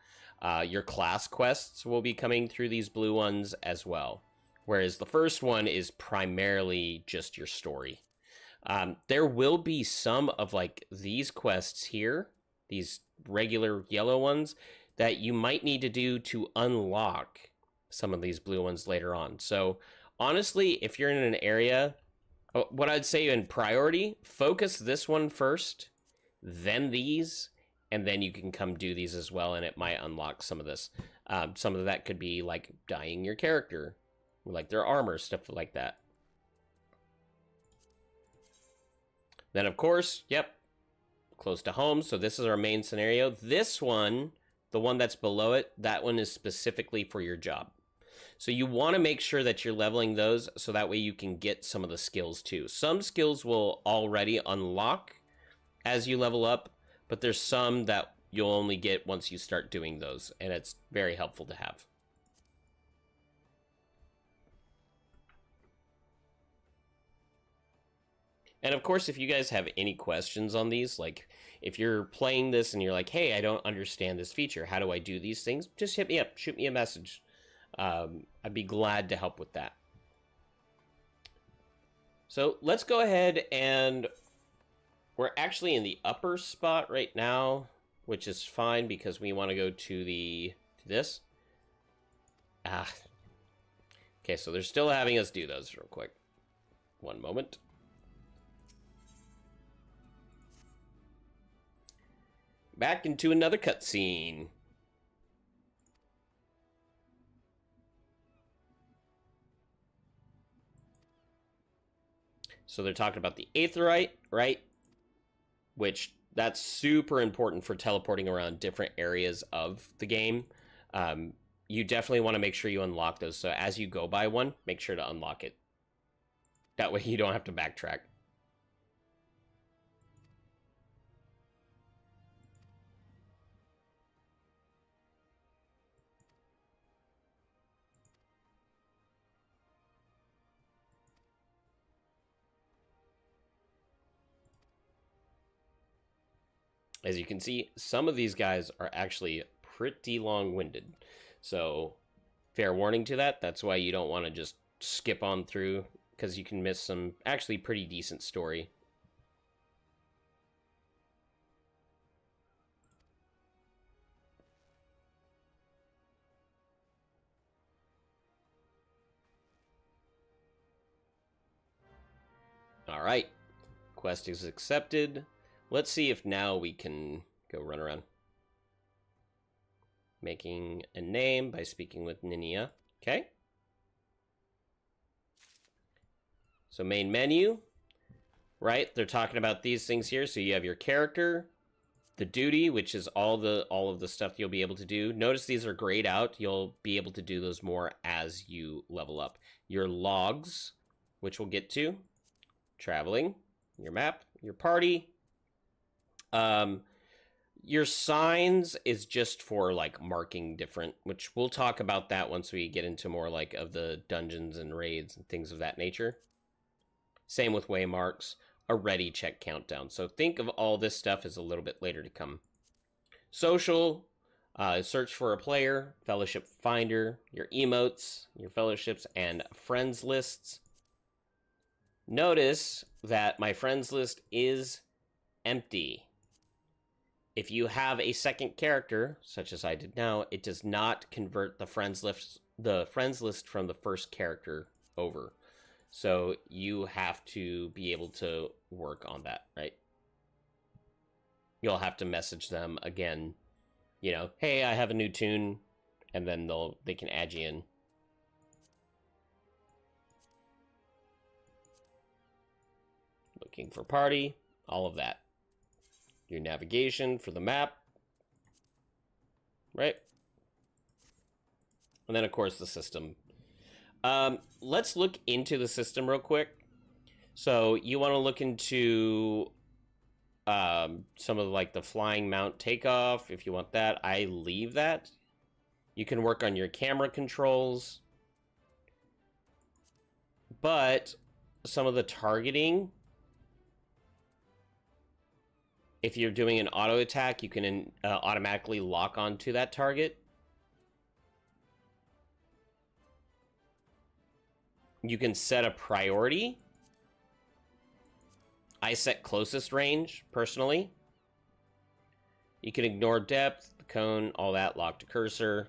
Speaker 1: Your class quests will be coming through these blue ones as well. Whereas the first one is primarily just your story. There will be some of like these quests here, these regular yellow ones, that you might need to do to unlock some of these blue ones later on. So honestly, if you're in an area, what I'd say in priority, focus this one first, then these, and then you can come do these as well, and it might unlock some of this. Some of that could be like dyeing your character, like their armor, stuff like that. Then, of course, yep, close to home. So this is our main scenario. This one, the one that's below it, that one is specifically for your job. So you want to make sure that you're leveling those so that way you can get some of the skills too. Some skills will already unlock as you level up, but there's some that you'll only get once you start doing those, and it's very helpful to have. And of course, if you guys have any questions on these, like if you're playing this and you're like, hey, I don't understand this feature, how do I do these things? Just hit me up, shoot me a message. I'd be glad to help with that. So let's go ahead, and we're actually in the upper spot right now, which is fine because we want to go to this. Okay, so they're still having us do those real quick. One moment. Back into another cutscene. So they're talking about the Aetheryte, right? Which that's super important for teleporting around different areas of the game. You definitely want to make sure you unlock those. So as you go by one, make sure to unlock it. That way you don't have to backtrack. As you can see, some of these guys are actually pretty long-winded. So, fair warning to that. That's why you don't want to just skip on through, because you can miss some actually pretty decent story. Alright. Quest is accepted. Let's see if now we can go run around. Making a name by speaking with Ninia. Okay. So main menu, right? They're talking about these things here. So you have your character, the duty, which is all of the stuff you'll be able to do. Notice these are grayed out. You'll be able to do those more as you level up. Your logs, which we'll get to. Traveling, your map, your party. Your signs is just for like marking different, which we'll talk about that once we get into more like of the dungeons and raids and things of that nature. Same with waymarks, a ready check countdown. So think of all this stuff as a little bit later to come. Social, search for a player, fellowship finder, your emotes, your fellowships, and friends lists. Notice that my friends list is empty. If you have a second character, such as I did now, it does not convert the friends list from the first character over. So you have to be able to work on that, right? You'll have to message them again, you know, hey, I have a new tune, and then they can add you in. Looking for party, all of that. Your navigation for the map, right? And then, of course, the system. Let's look into the system real quick. So you want to look into some of like the flying mount takeoff. If you want that, I leave that. You can work on your camera controls. But some of the targeting, if you're doing an auto attack, you can automatically lock onto that target. You can set a priority. I set closest range, personally. You can ignore depth, the cone, all that, lock to cursor.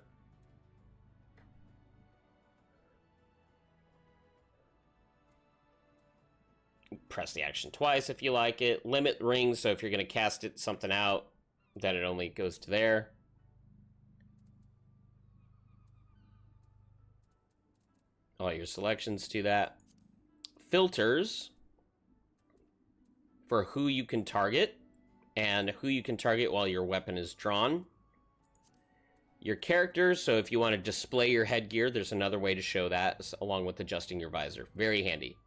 Speaker 1: Press the action twice if you like it. Limit rings, so if you're going to cast something out, then it only goes to there. All your selections to that. Filters for who you can target and who you can target while your weapon is drawn. your character. So if you want to display your headgear, there's another way to show that, along with adjusting your visor. Very handy.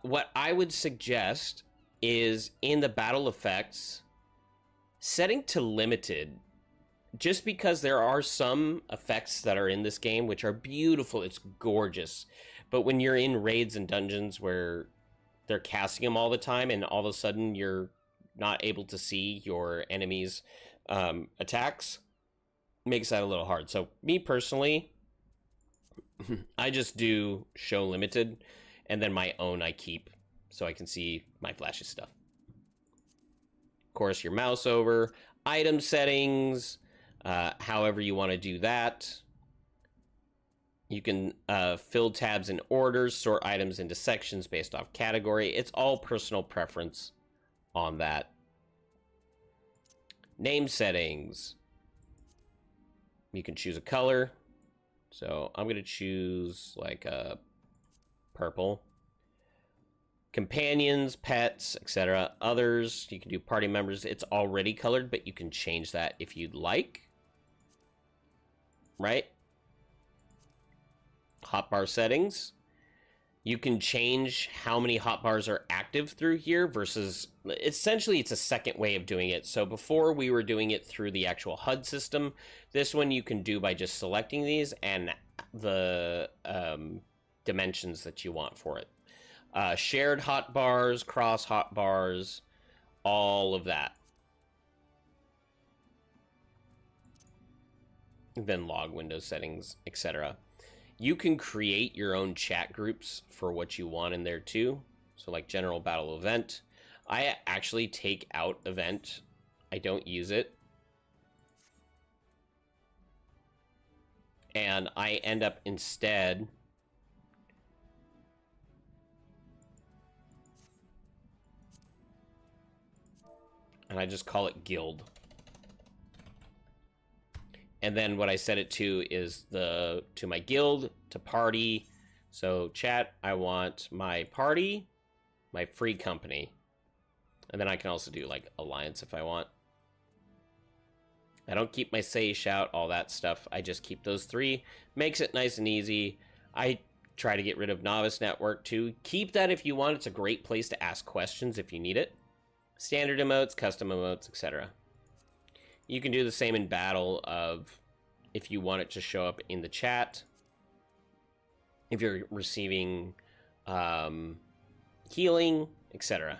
Speaker 1: What I would suggest is in the battle effects, setting to limited, just because there are some effects that are in this game which are beautiful. It's gorgeous. But when you're in raids and dungeons where they're casting them all the time and all of a sudden you're not able to see your enemies' attacks, makes that a little hard. So me personally, I just do show limited, and then my own I keep so I can see my flashy stuff. Of course, your mouse over, item settings, however you want to do that. You can fill tabs in orders, sort items into sections based off category. It's all personal preference on that. Name settings. You can choose a color. So I'm going to choose like a purple. Companions, pets, etc. Others, you can do party members. It's already colored, but you can change that if you'd like. Right? Hotbar settings. You can change how many hotbars are active through here versus, essentially it's a second way of doing it. So before we were doing it through the actual HUD system. This one you can do by just selecting these and the dimensions that you want for it. Shared hotbars, cross hotbars, all of that. Then log window settings, etc. You can create your own chat groups for what you want in there too. So like general battle event. I actually take out event. I don't use it. And I end up instead and I just call it guild. And then what I set it to is to my guild, to party. So chat, I want my party, my free company. And then I can also do like alliance if I want. I don't keep my say, shout, all that stuff. I just keep those three. Makes it nice and easy. I try to get rid of novice network too. Keep that if you want. It's a great place to ask questions if you need it. Standard emotes, custom emotes, etc. You can do the same in battle of if you want it to show up in the chat. If you're receiving healing, etc.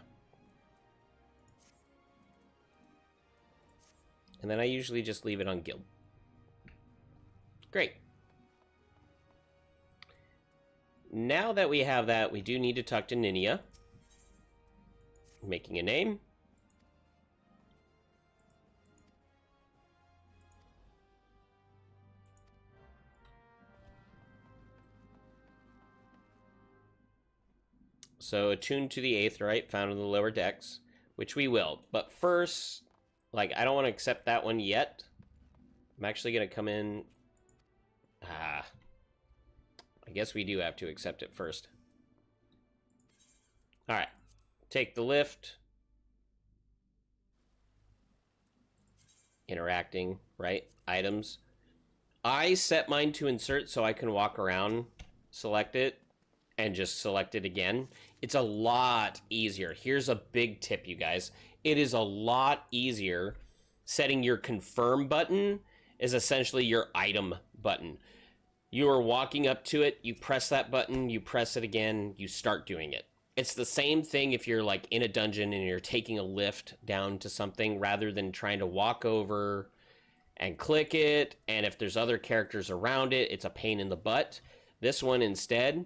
Speaker 1: And then I usually just leave it on guild. Great. Now that we have that, we do need to talk to Ninia. Making a name. So attuned to the Aetheryte found in the lower decks, which we will. But first, like, I don't want to accept that one yet. I'm actually going to come in. I guess we do have to accept it first. All right. Take the lift. Interacting, right? Items. I set mine to insert so I can walk around, select it, and just select it again. It's a lot easier. Here's a big tip, you guys. It is a lot easier. Setting your confirm button is essentially your item button. You are walking up to it, you press that button, you press it again, you start doing it. It's the same thing if you're like in a dungeon and you're taking a lift down to something rather than trying to walk over and click it. And if there's other characters around it, it's a pain in the butt. This one instead,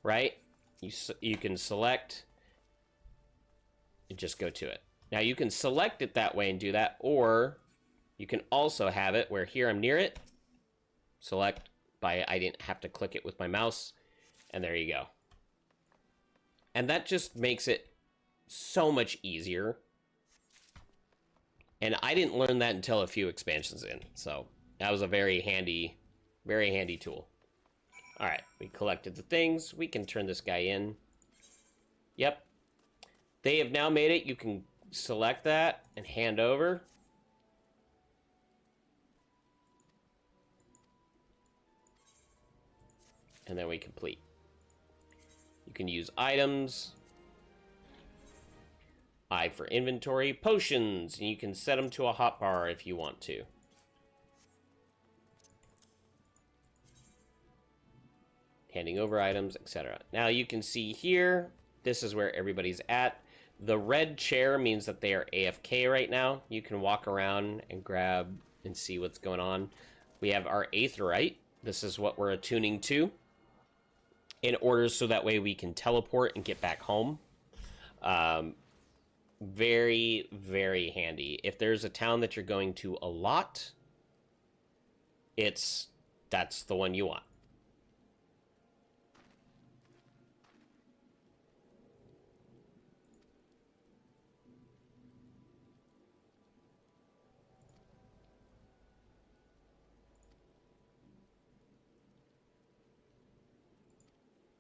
Speaker 1: right? You can select and just go to it. Now you can select it that way and do that, or you can also have it where here I'm near it, select by, I didn't have to click it with my mouse, and there you go. And that just makes it so much easier. And I didn't learn that until a few expansions in, so that was a very handy tool. All right, we collected the things. We can turn this guy in. Yep. They have now made it. You can select that and hand over. and then we complete. You can use items, I for inventory, potions, and you can set them to a hotbar if you want to. Handing over items, etc. Now you can see here, this is where everybody's at. The red chair means that they are AFK right now. You can walk around and grab and see what's going on. We have our Aetheryte. This is what we're attuning to in order so that way we can teleport and get back home. Very, very handy. If there's a town that you're going to a lot, that's the one you want.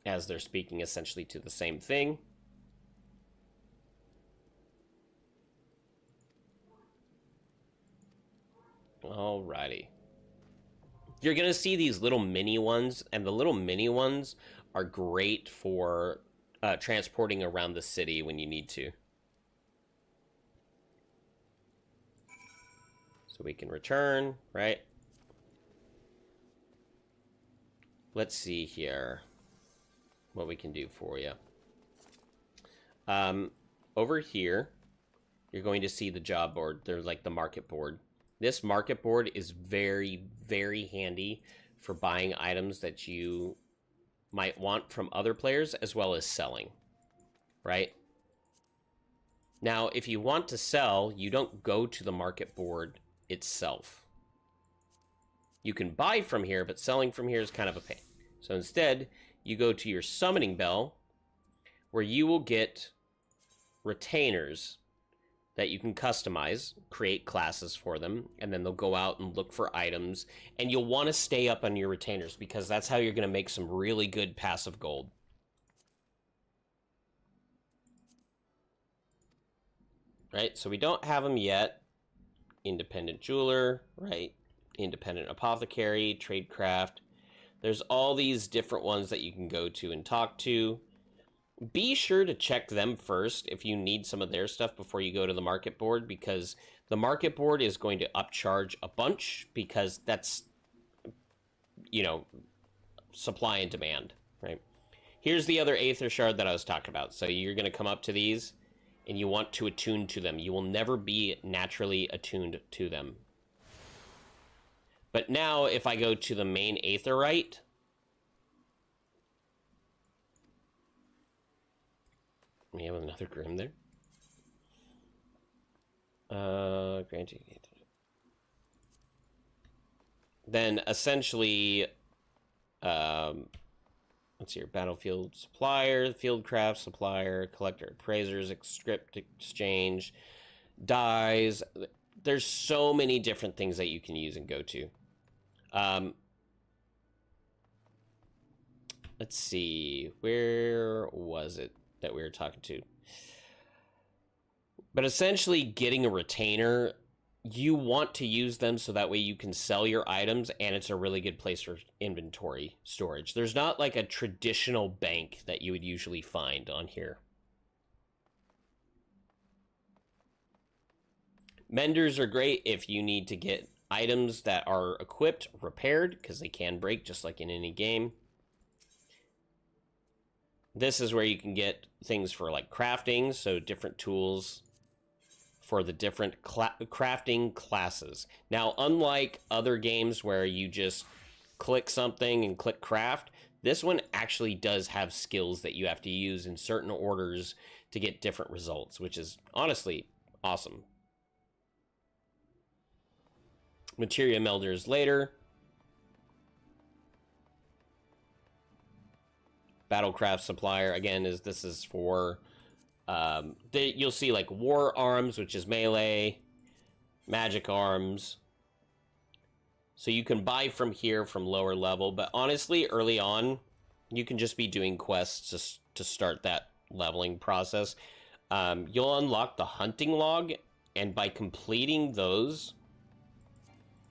Speaker 1: As they're speaking essentially to the same thing. Alrighty. You're going to see these little mini ones, and the little mini ones are great for transporting around the city when you need to. So we can return, right? Let's see here what we can do for you. Over here, you're going to see the job board. There's like the market board. This market board is very, very handy for buying items that you might want from other players as well as selling, right? Now, if you want to sell, you don't go to the market board itself. You can buy from here, but selling from here is kind of a pain. So instead, you go to your summoning bell, where you will get retainers that you can customize, create classes for them, and then they'll go out and look for items. And you'll want to stay up on your retainers because that's how you're going to make some really good passive gold. Right, so we don't have them yet. Independent jeweler, right? Independent apothecary, tradecraft. There's all these different ones that you can go to and talk to. Be sure to check them first if you need some of their stuff before you go to the market board, because the market board is going to upcharge a bunch because that's, you know, supply and demand, right? Here's the other Aether Shard that I was talking about. So you're going to come up to these and you want to attune to them. You will never be naturally attuned to them. But now, if I go to the main Aetheryte, we have another Grim there. Granting. Then essentially, let's see here: battlefield supplier, fieldcraft supplier, collector appraisers, script exchange, dyes. There's so many different things that you can use and go to. Let's see, where was it that we were talking to? But essentially, getting a retainer, you want to use them so that way you can sell your items, and it's a really good place for inventory storage. There's not like a traditional bank that you would usually find on here. Menders are great if you need to get items that are equipped, repaired, because they can break just like in any game. This is where you can get things for like crafting, so different tools for the different crafting classes. Now, unlike other games where you just click something and click craft, this one actually does have skills that you have to use in certain orders to get different results, which is honestly awesome. Materia melders later. Battlecraft supplier, again, this is for you'll see like war arms, which is melee, magic arms. So you can buy from here from lower level, but honestly, early on, you can just be doing quests to start that leveling process. You'll unlock the hunting log, and by completing those,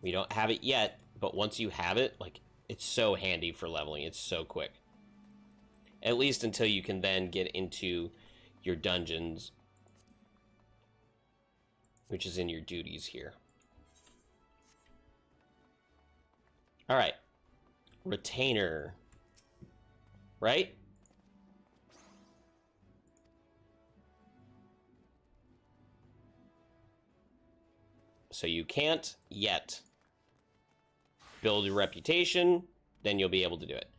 Speaker 1: we don't have it yet, but once you have it, like, It's so handy for leveling. It's so quick. At least until you can then get into your dungeons, which is in your duties here. All right. Retainer. Right? So you can't yet. Build your reputation, then you'll be able to do it.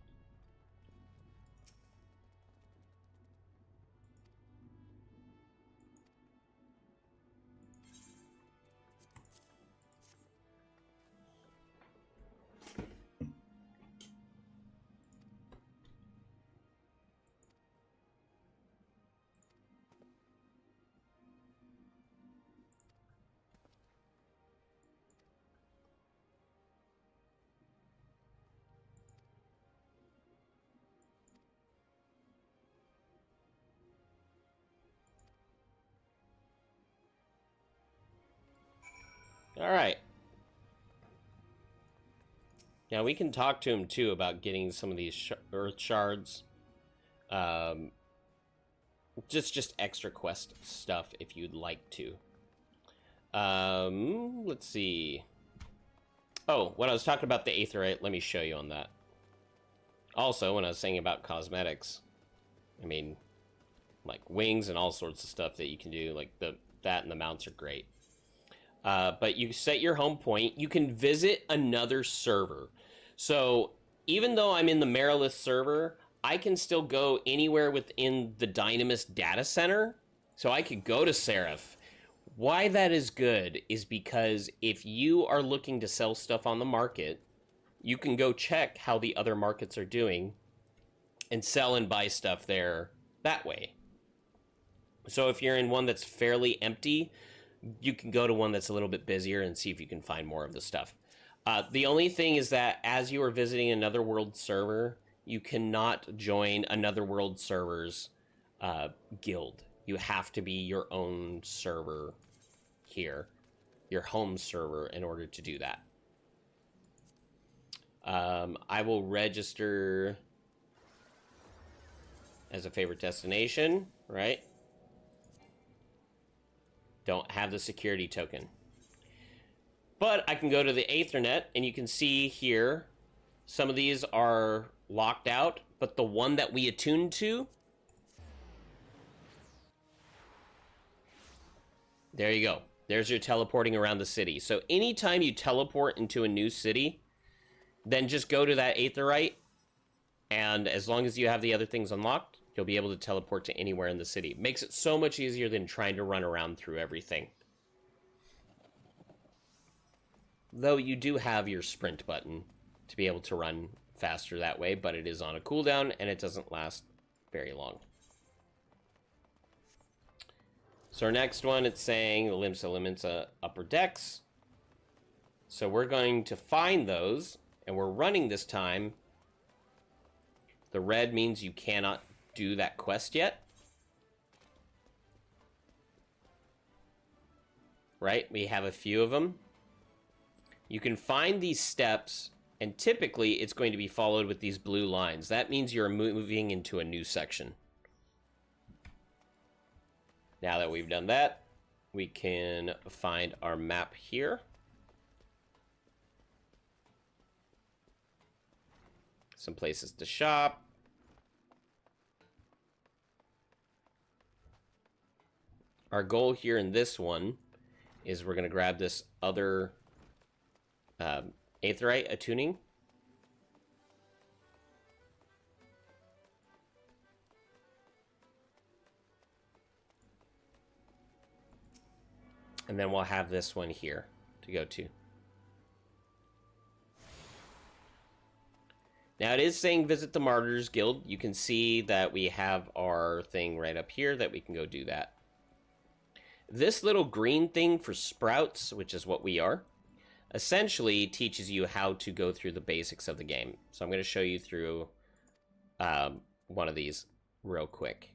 Speaker 1: All right. Now we can talk to him too about getting some of these earth shards. Just extra quest stuff if you'd like to. Let's see. Oh, when I was talking about the aetheryte, let me show you on that. Also, when I was saying about cosmetics, I mean, like wings and all sorts of stuff that you can do, like that and the mounts are great. But you set your home point. You can visit another server. So even though I'm in the Marilith server, I can still go anywhere within the Dynamis data center. So I could go to Seraph. Why that is good is because if you are looking to sell stuff on the market, you can go check how the other markets are doing and sell and buy stuff there that way. So if you're in one that's fairly empty, you can go to one that's a little bit busier and see if you can find more of the stuff. The only thing is that as you are visiting another world server, you cannot join another world server's guild. You have to be your own server here, your home server, in order to do that. I will register as a favorite destination, right? Don't have the security token. But I can go to the Aethernet, and you can see here, some of these are locked out, but the one that we attuned to, there you go. There's your teleporting around the city. So anytime you teleport into a new city, then just go to that Aetheryte, and as long as you have the other things unlocked, you'll be able to teleport to anywhere in the city. Makes it so much easier than trying to run around through everything. Though you do have your sprint button to be able to run faster that way, but it is on a cooldown, and it doesn't last very long. So our next one, it's saying the Limsa Limensa upper decks. So we're going to find those, and we're running this time. The red means you cannot do that quest yet. Right? We have a few of them. You can find these steps, and typically it's going to be followed with these blue lines. That means you're moving into a new section. Now that we've done that, we can find our map here. Some places to shop. Our goal here in this one is we're going to grab this other Aetheryte attuning. And then we'll have this one here to go to. Now it is saying visit the Martyrs Guild. You can see that we have our thing right up here that we can go do that. This little green thing for sprouts, which is what we are, essentially teaches you how to go through the basics of the game. So I'm going to show you through one of these real quick.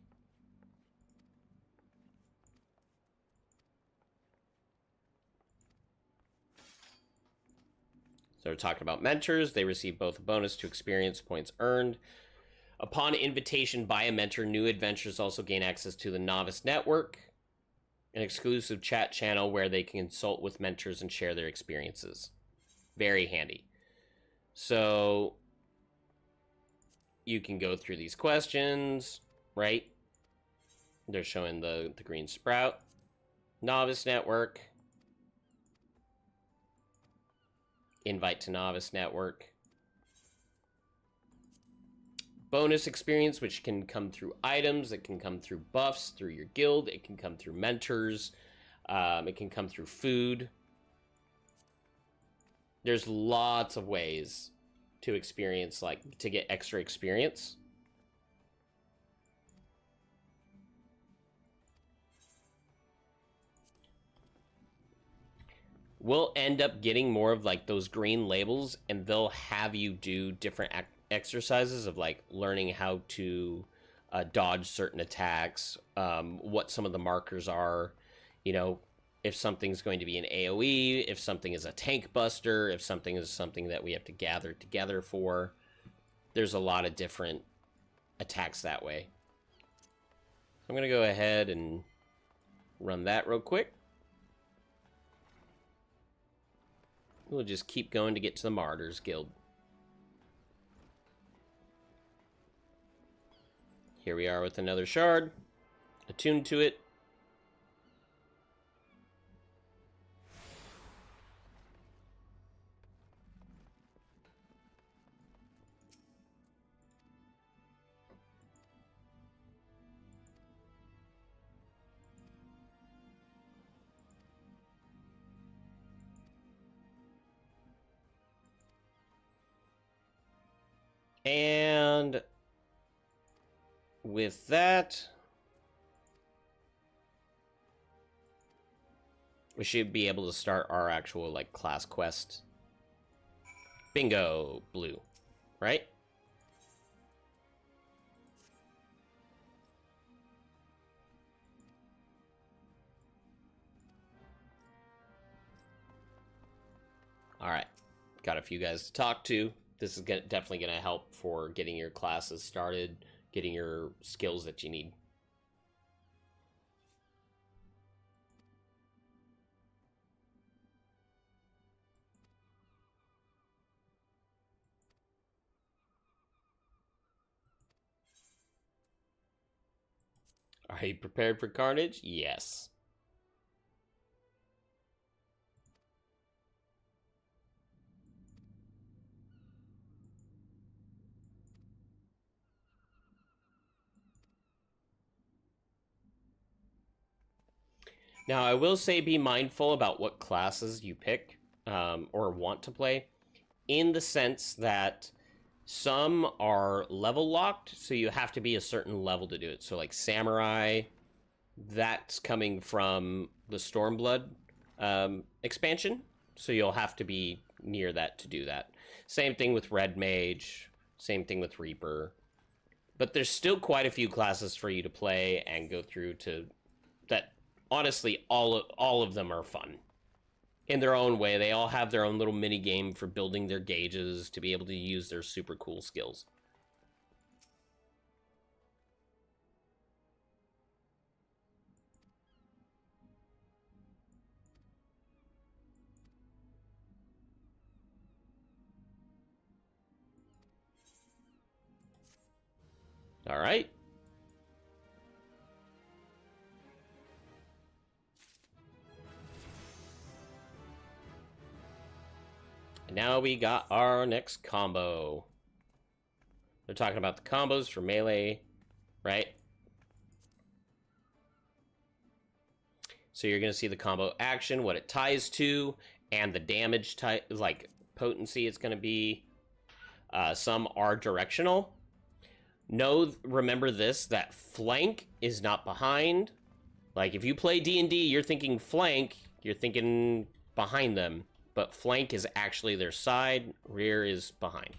Speaker 1: So we're talking about mentors. They receive both a bonus to experience points earned. Upon invitation by a mentor, new adventurers also gain access to the Novice Network, an exclusive chat channel where they can consult with mentors and share their experiences. Very handy. So you can go through these questions, right? They're showing the green sprout. Novice Network. Invite to Novice Network. Bonus experience, which can come through items, it can come through buffs, through your guild, it can come through mentors, it can come through food. There's lots of ways to experience, like, to get extra experience. We'll end up getting more of, like, those green labels, and they'll have you do different exercises of, like, learning how to dodge certain attacks, what some of the markers are, you know, if something's going to be an AoE, if something is a tank buster, if something is something that we have to gather together for. There's a lot of different attacks that way. I'm going to go ahead and run that real quick. We'll just keep going to get to the Martyrs Guild. Here we are with another shard. Attuned to it. And with that, we should be able to start our actual, like, class quest. Bingo, blue, right? All right, got a few guys to talk to. This is definitely going to help for getting your classes started, getting your skills that you need. Are you prepared for carnage? Yes. Now, I will say be mindful about what classes you pick or want to play, in the sense that some are level locked, so you have to be a certain level to do it. So, like Samurai, that's coming from the Stormblood expansion, so you'll have to be near that to do that. Same thing with Red Mage, same thing with Reaper. But there's still quite a few classes for you to play and go through to that. Honestly, all of them are fun in their own way. They all have their own little mini game for building their gauges to be able to use their super cool skills. All right. And now we got our next combo. They're talking about the combos for melee, right? So you're going to see the combo action, what it ties to, and the damage type, like potency it's going to be. Some are directional. Remember this, that flank is not behind. Like, if you play D&D, you're thinking flank, you're thinking behind them. But flank is actually their side, rear is behind.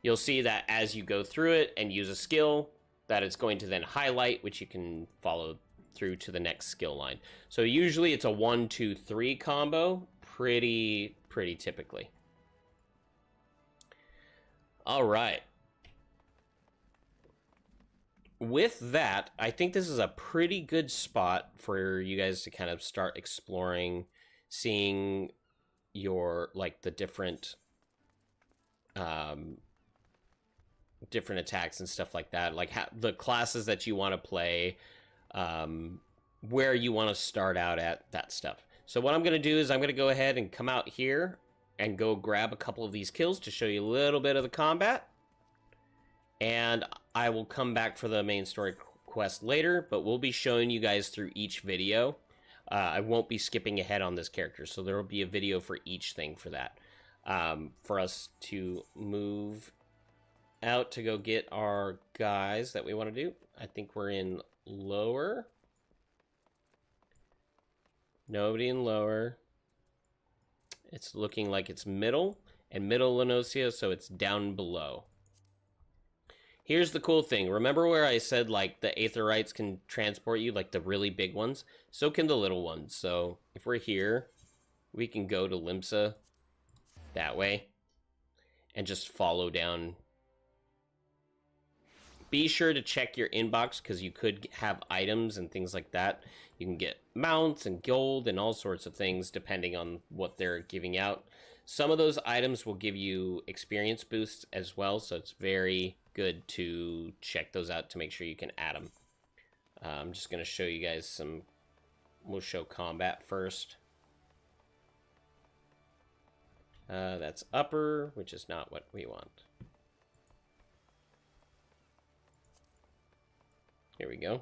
Speaker 1: You'll see that as you go through it and use a skill, that it's going to then highlight, which you can follow through to the next skill line. So usually it's a 1, 2, 3 combo. pretty typically. All right. With that, I think this is a pretty good spot for you guys to kind of start exploring, seeing your, like, the different different attacks and stuff like that, like the classes that you want to play, where you want to start out at, that stuff. So what I'm going to do is I'm going to go ahead and come out here and go grab a couple of these kills to show you a little bit of the combat. And I will come back for the main story quest later, but we'll be showing you guys through each video. I won't be skipping ahead on this character, so there will be a video for each thing for that. For us to move out to go get our guys that we want to do. I think we're in lower. Nobody in lower. It's looking like it's middle, and middle La Noscea, so it's down below. Here's the cool thing. Remember where I said, like, the Aetherites can transport you, like the really big ones? So can the little ones. So if we're here, we can go to Limsa that way and just follow down. Be sure to check your inbox, because you could have items and things like that. You can get mounts and gold and all sorts of things depending on what they're giving out. Some of those items will give you experience boosts as well, so it's very good to check those out to make sure you can add them. I'm just going to show you guys some... We'll show combat first. That's upper, which is not what we want. Here we go.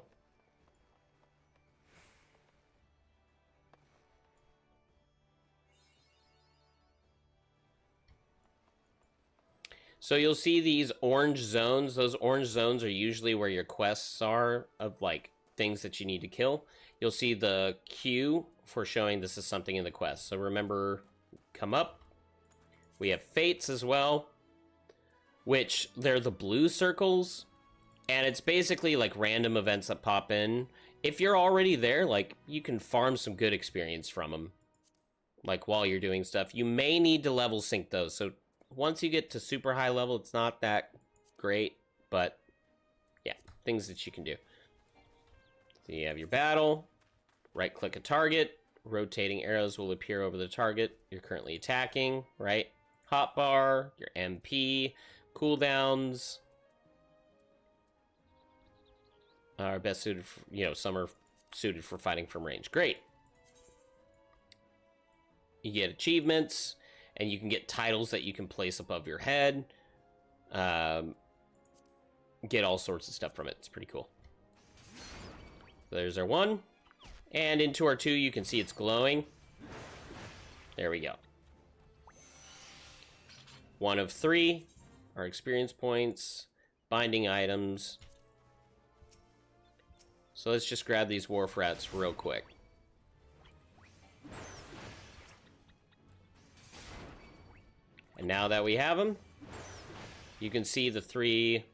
Speaker 1: So you'll see these orange zones. Those orange zones are usually where your quests are of, like, things that you need to kill. You'll see the Q for showing this is something in the quest. So remember, come up. We have fates as well, which they're the blue circles. And it's basically like random events that pop in. If you're already there, like, you can farm some good experience from them. Like, while you're doing stuff. You may need to level sync those. So once you get to super high level, it's not that great. But, yeah, things that you can do. So you have your battle. Right-click a target. Rotating arrows will appear over the target you're currently attacking, right? Hotbar, your MP, cooldowns. Are best suited for, you know, some are suited for fighting from range. Great. You get achievements, and you can get titles that you can place above your head. Get all sorts of stuff from it. It's pretty cool. So there's our one. And into our two, you can see it's glowing. There we go. 1 of 3 are experience points, binding items. So let's just grab these Wharf Rats real quick. And now that we have them, you can see the 3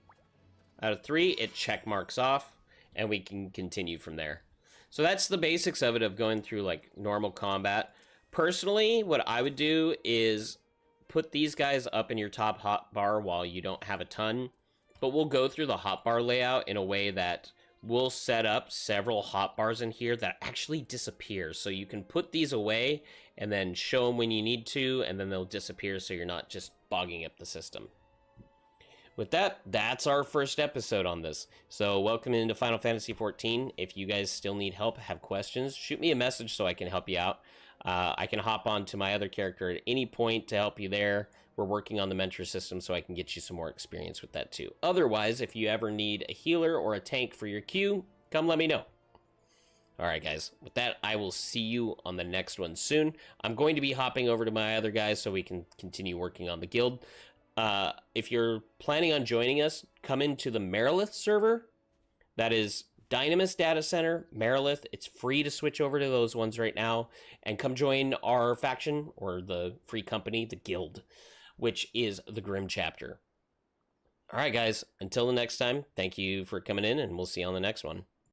Speaker 1: out of 3, it check marks off, and we can continue from there. So that's the basics of it, of going through, like, normal combat. Personally, what I would do is put these guys up in your top hotbar while you don't have a ton, but we'll go through the hotbar layout in a way that we'll set up several hotbars in here that actually disappear. So you can put these away and then show them when you need to, and then they'll disappear so you're not just bogging up the system. With that, that's our first episode on this. So welcome into Final Fantasy XIV. If you guys still need help, have questions, shoot me a message so I can help you out. I can hop on to my other character at any point to help you there. We're working on the mentor system so I can get you some more experience with that too. Otherwise, if you ever need a healer or a tank for your queue, come let me know. Alright guys, with that, I will see you on the next one soon. I'm going to be hopping over to my other guys so we can continue working on the guild. If you're planning on joining us, come into the Marilith server. That is Dynamis Data Center, Marilith. It's free to switch over to those ones right now. And come join our faction, or the free company, the guild, which is the Grim Chapter. Alright guys, until the next time, thank you for coming in, and we'll see you on the next one.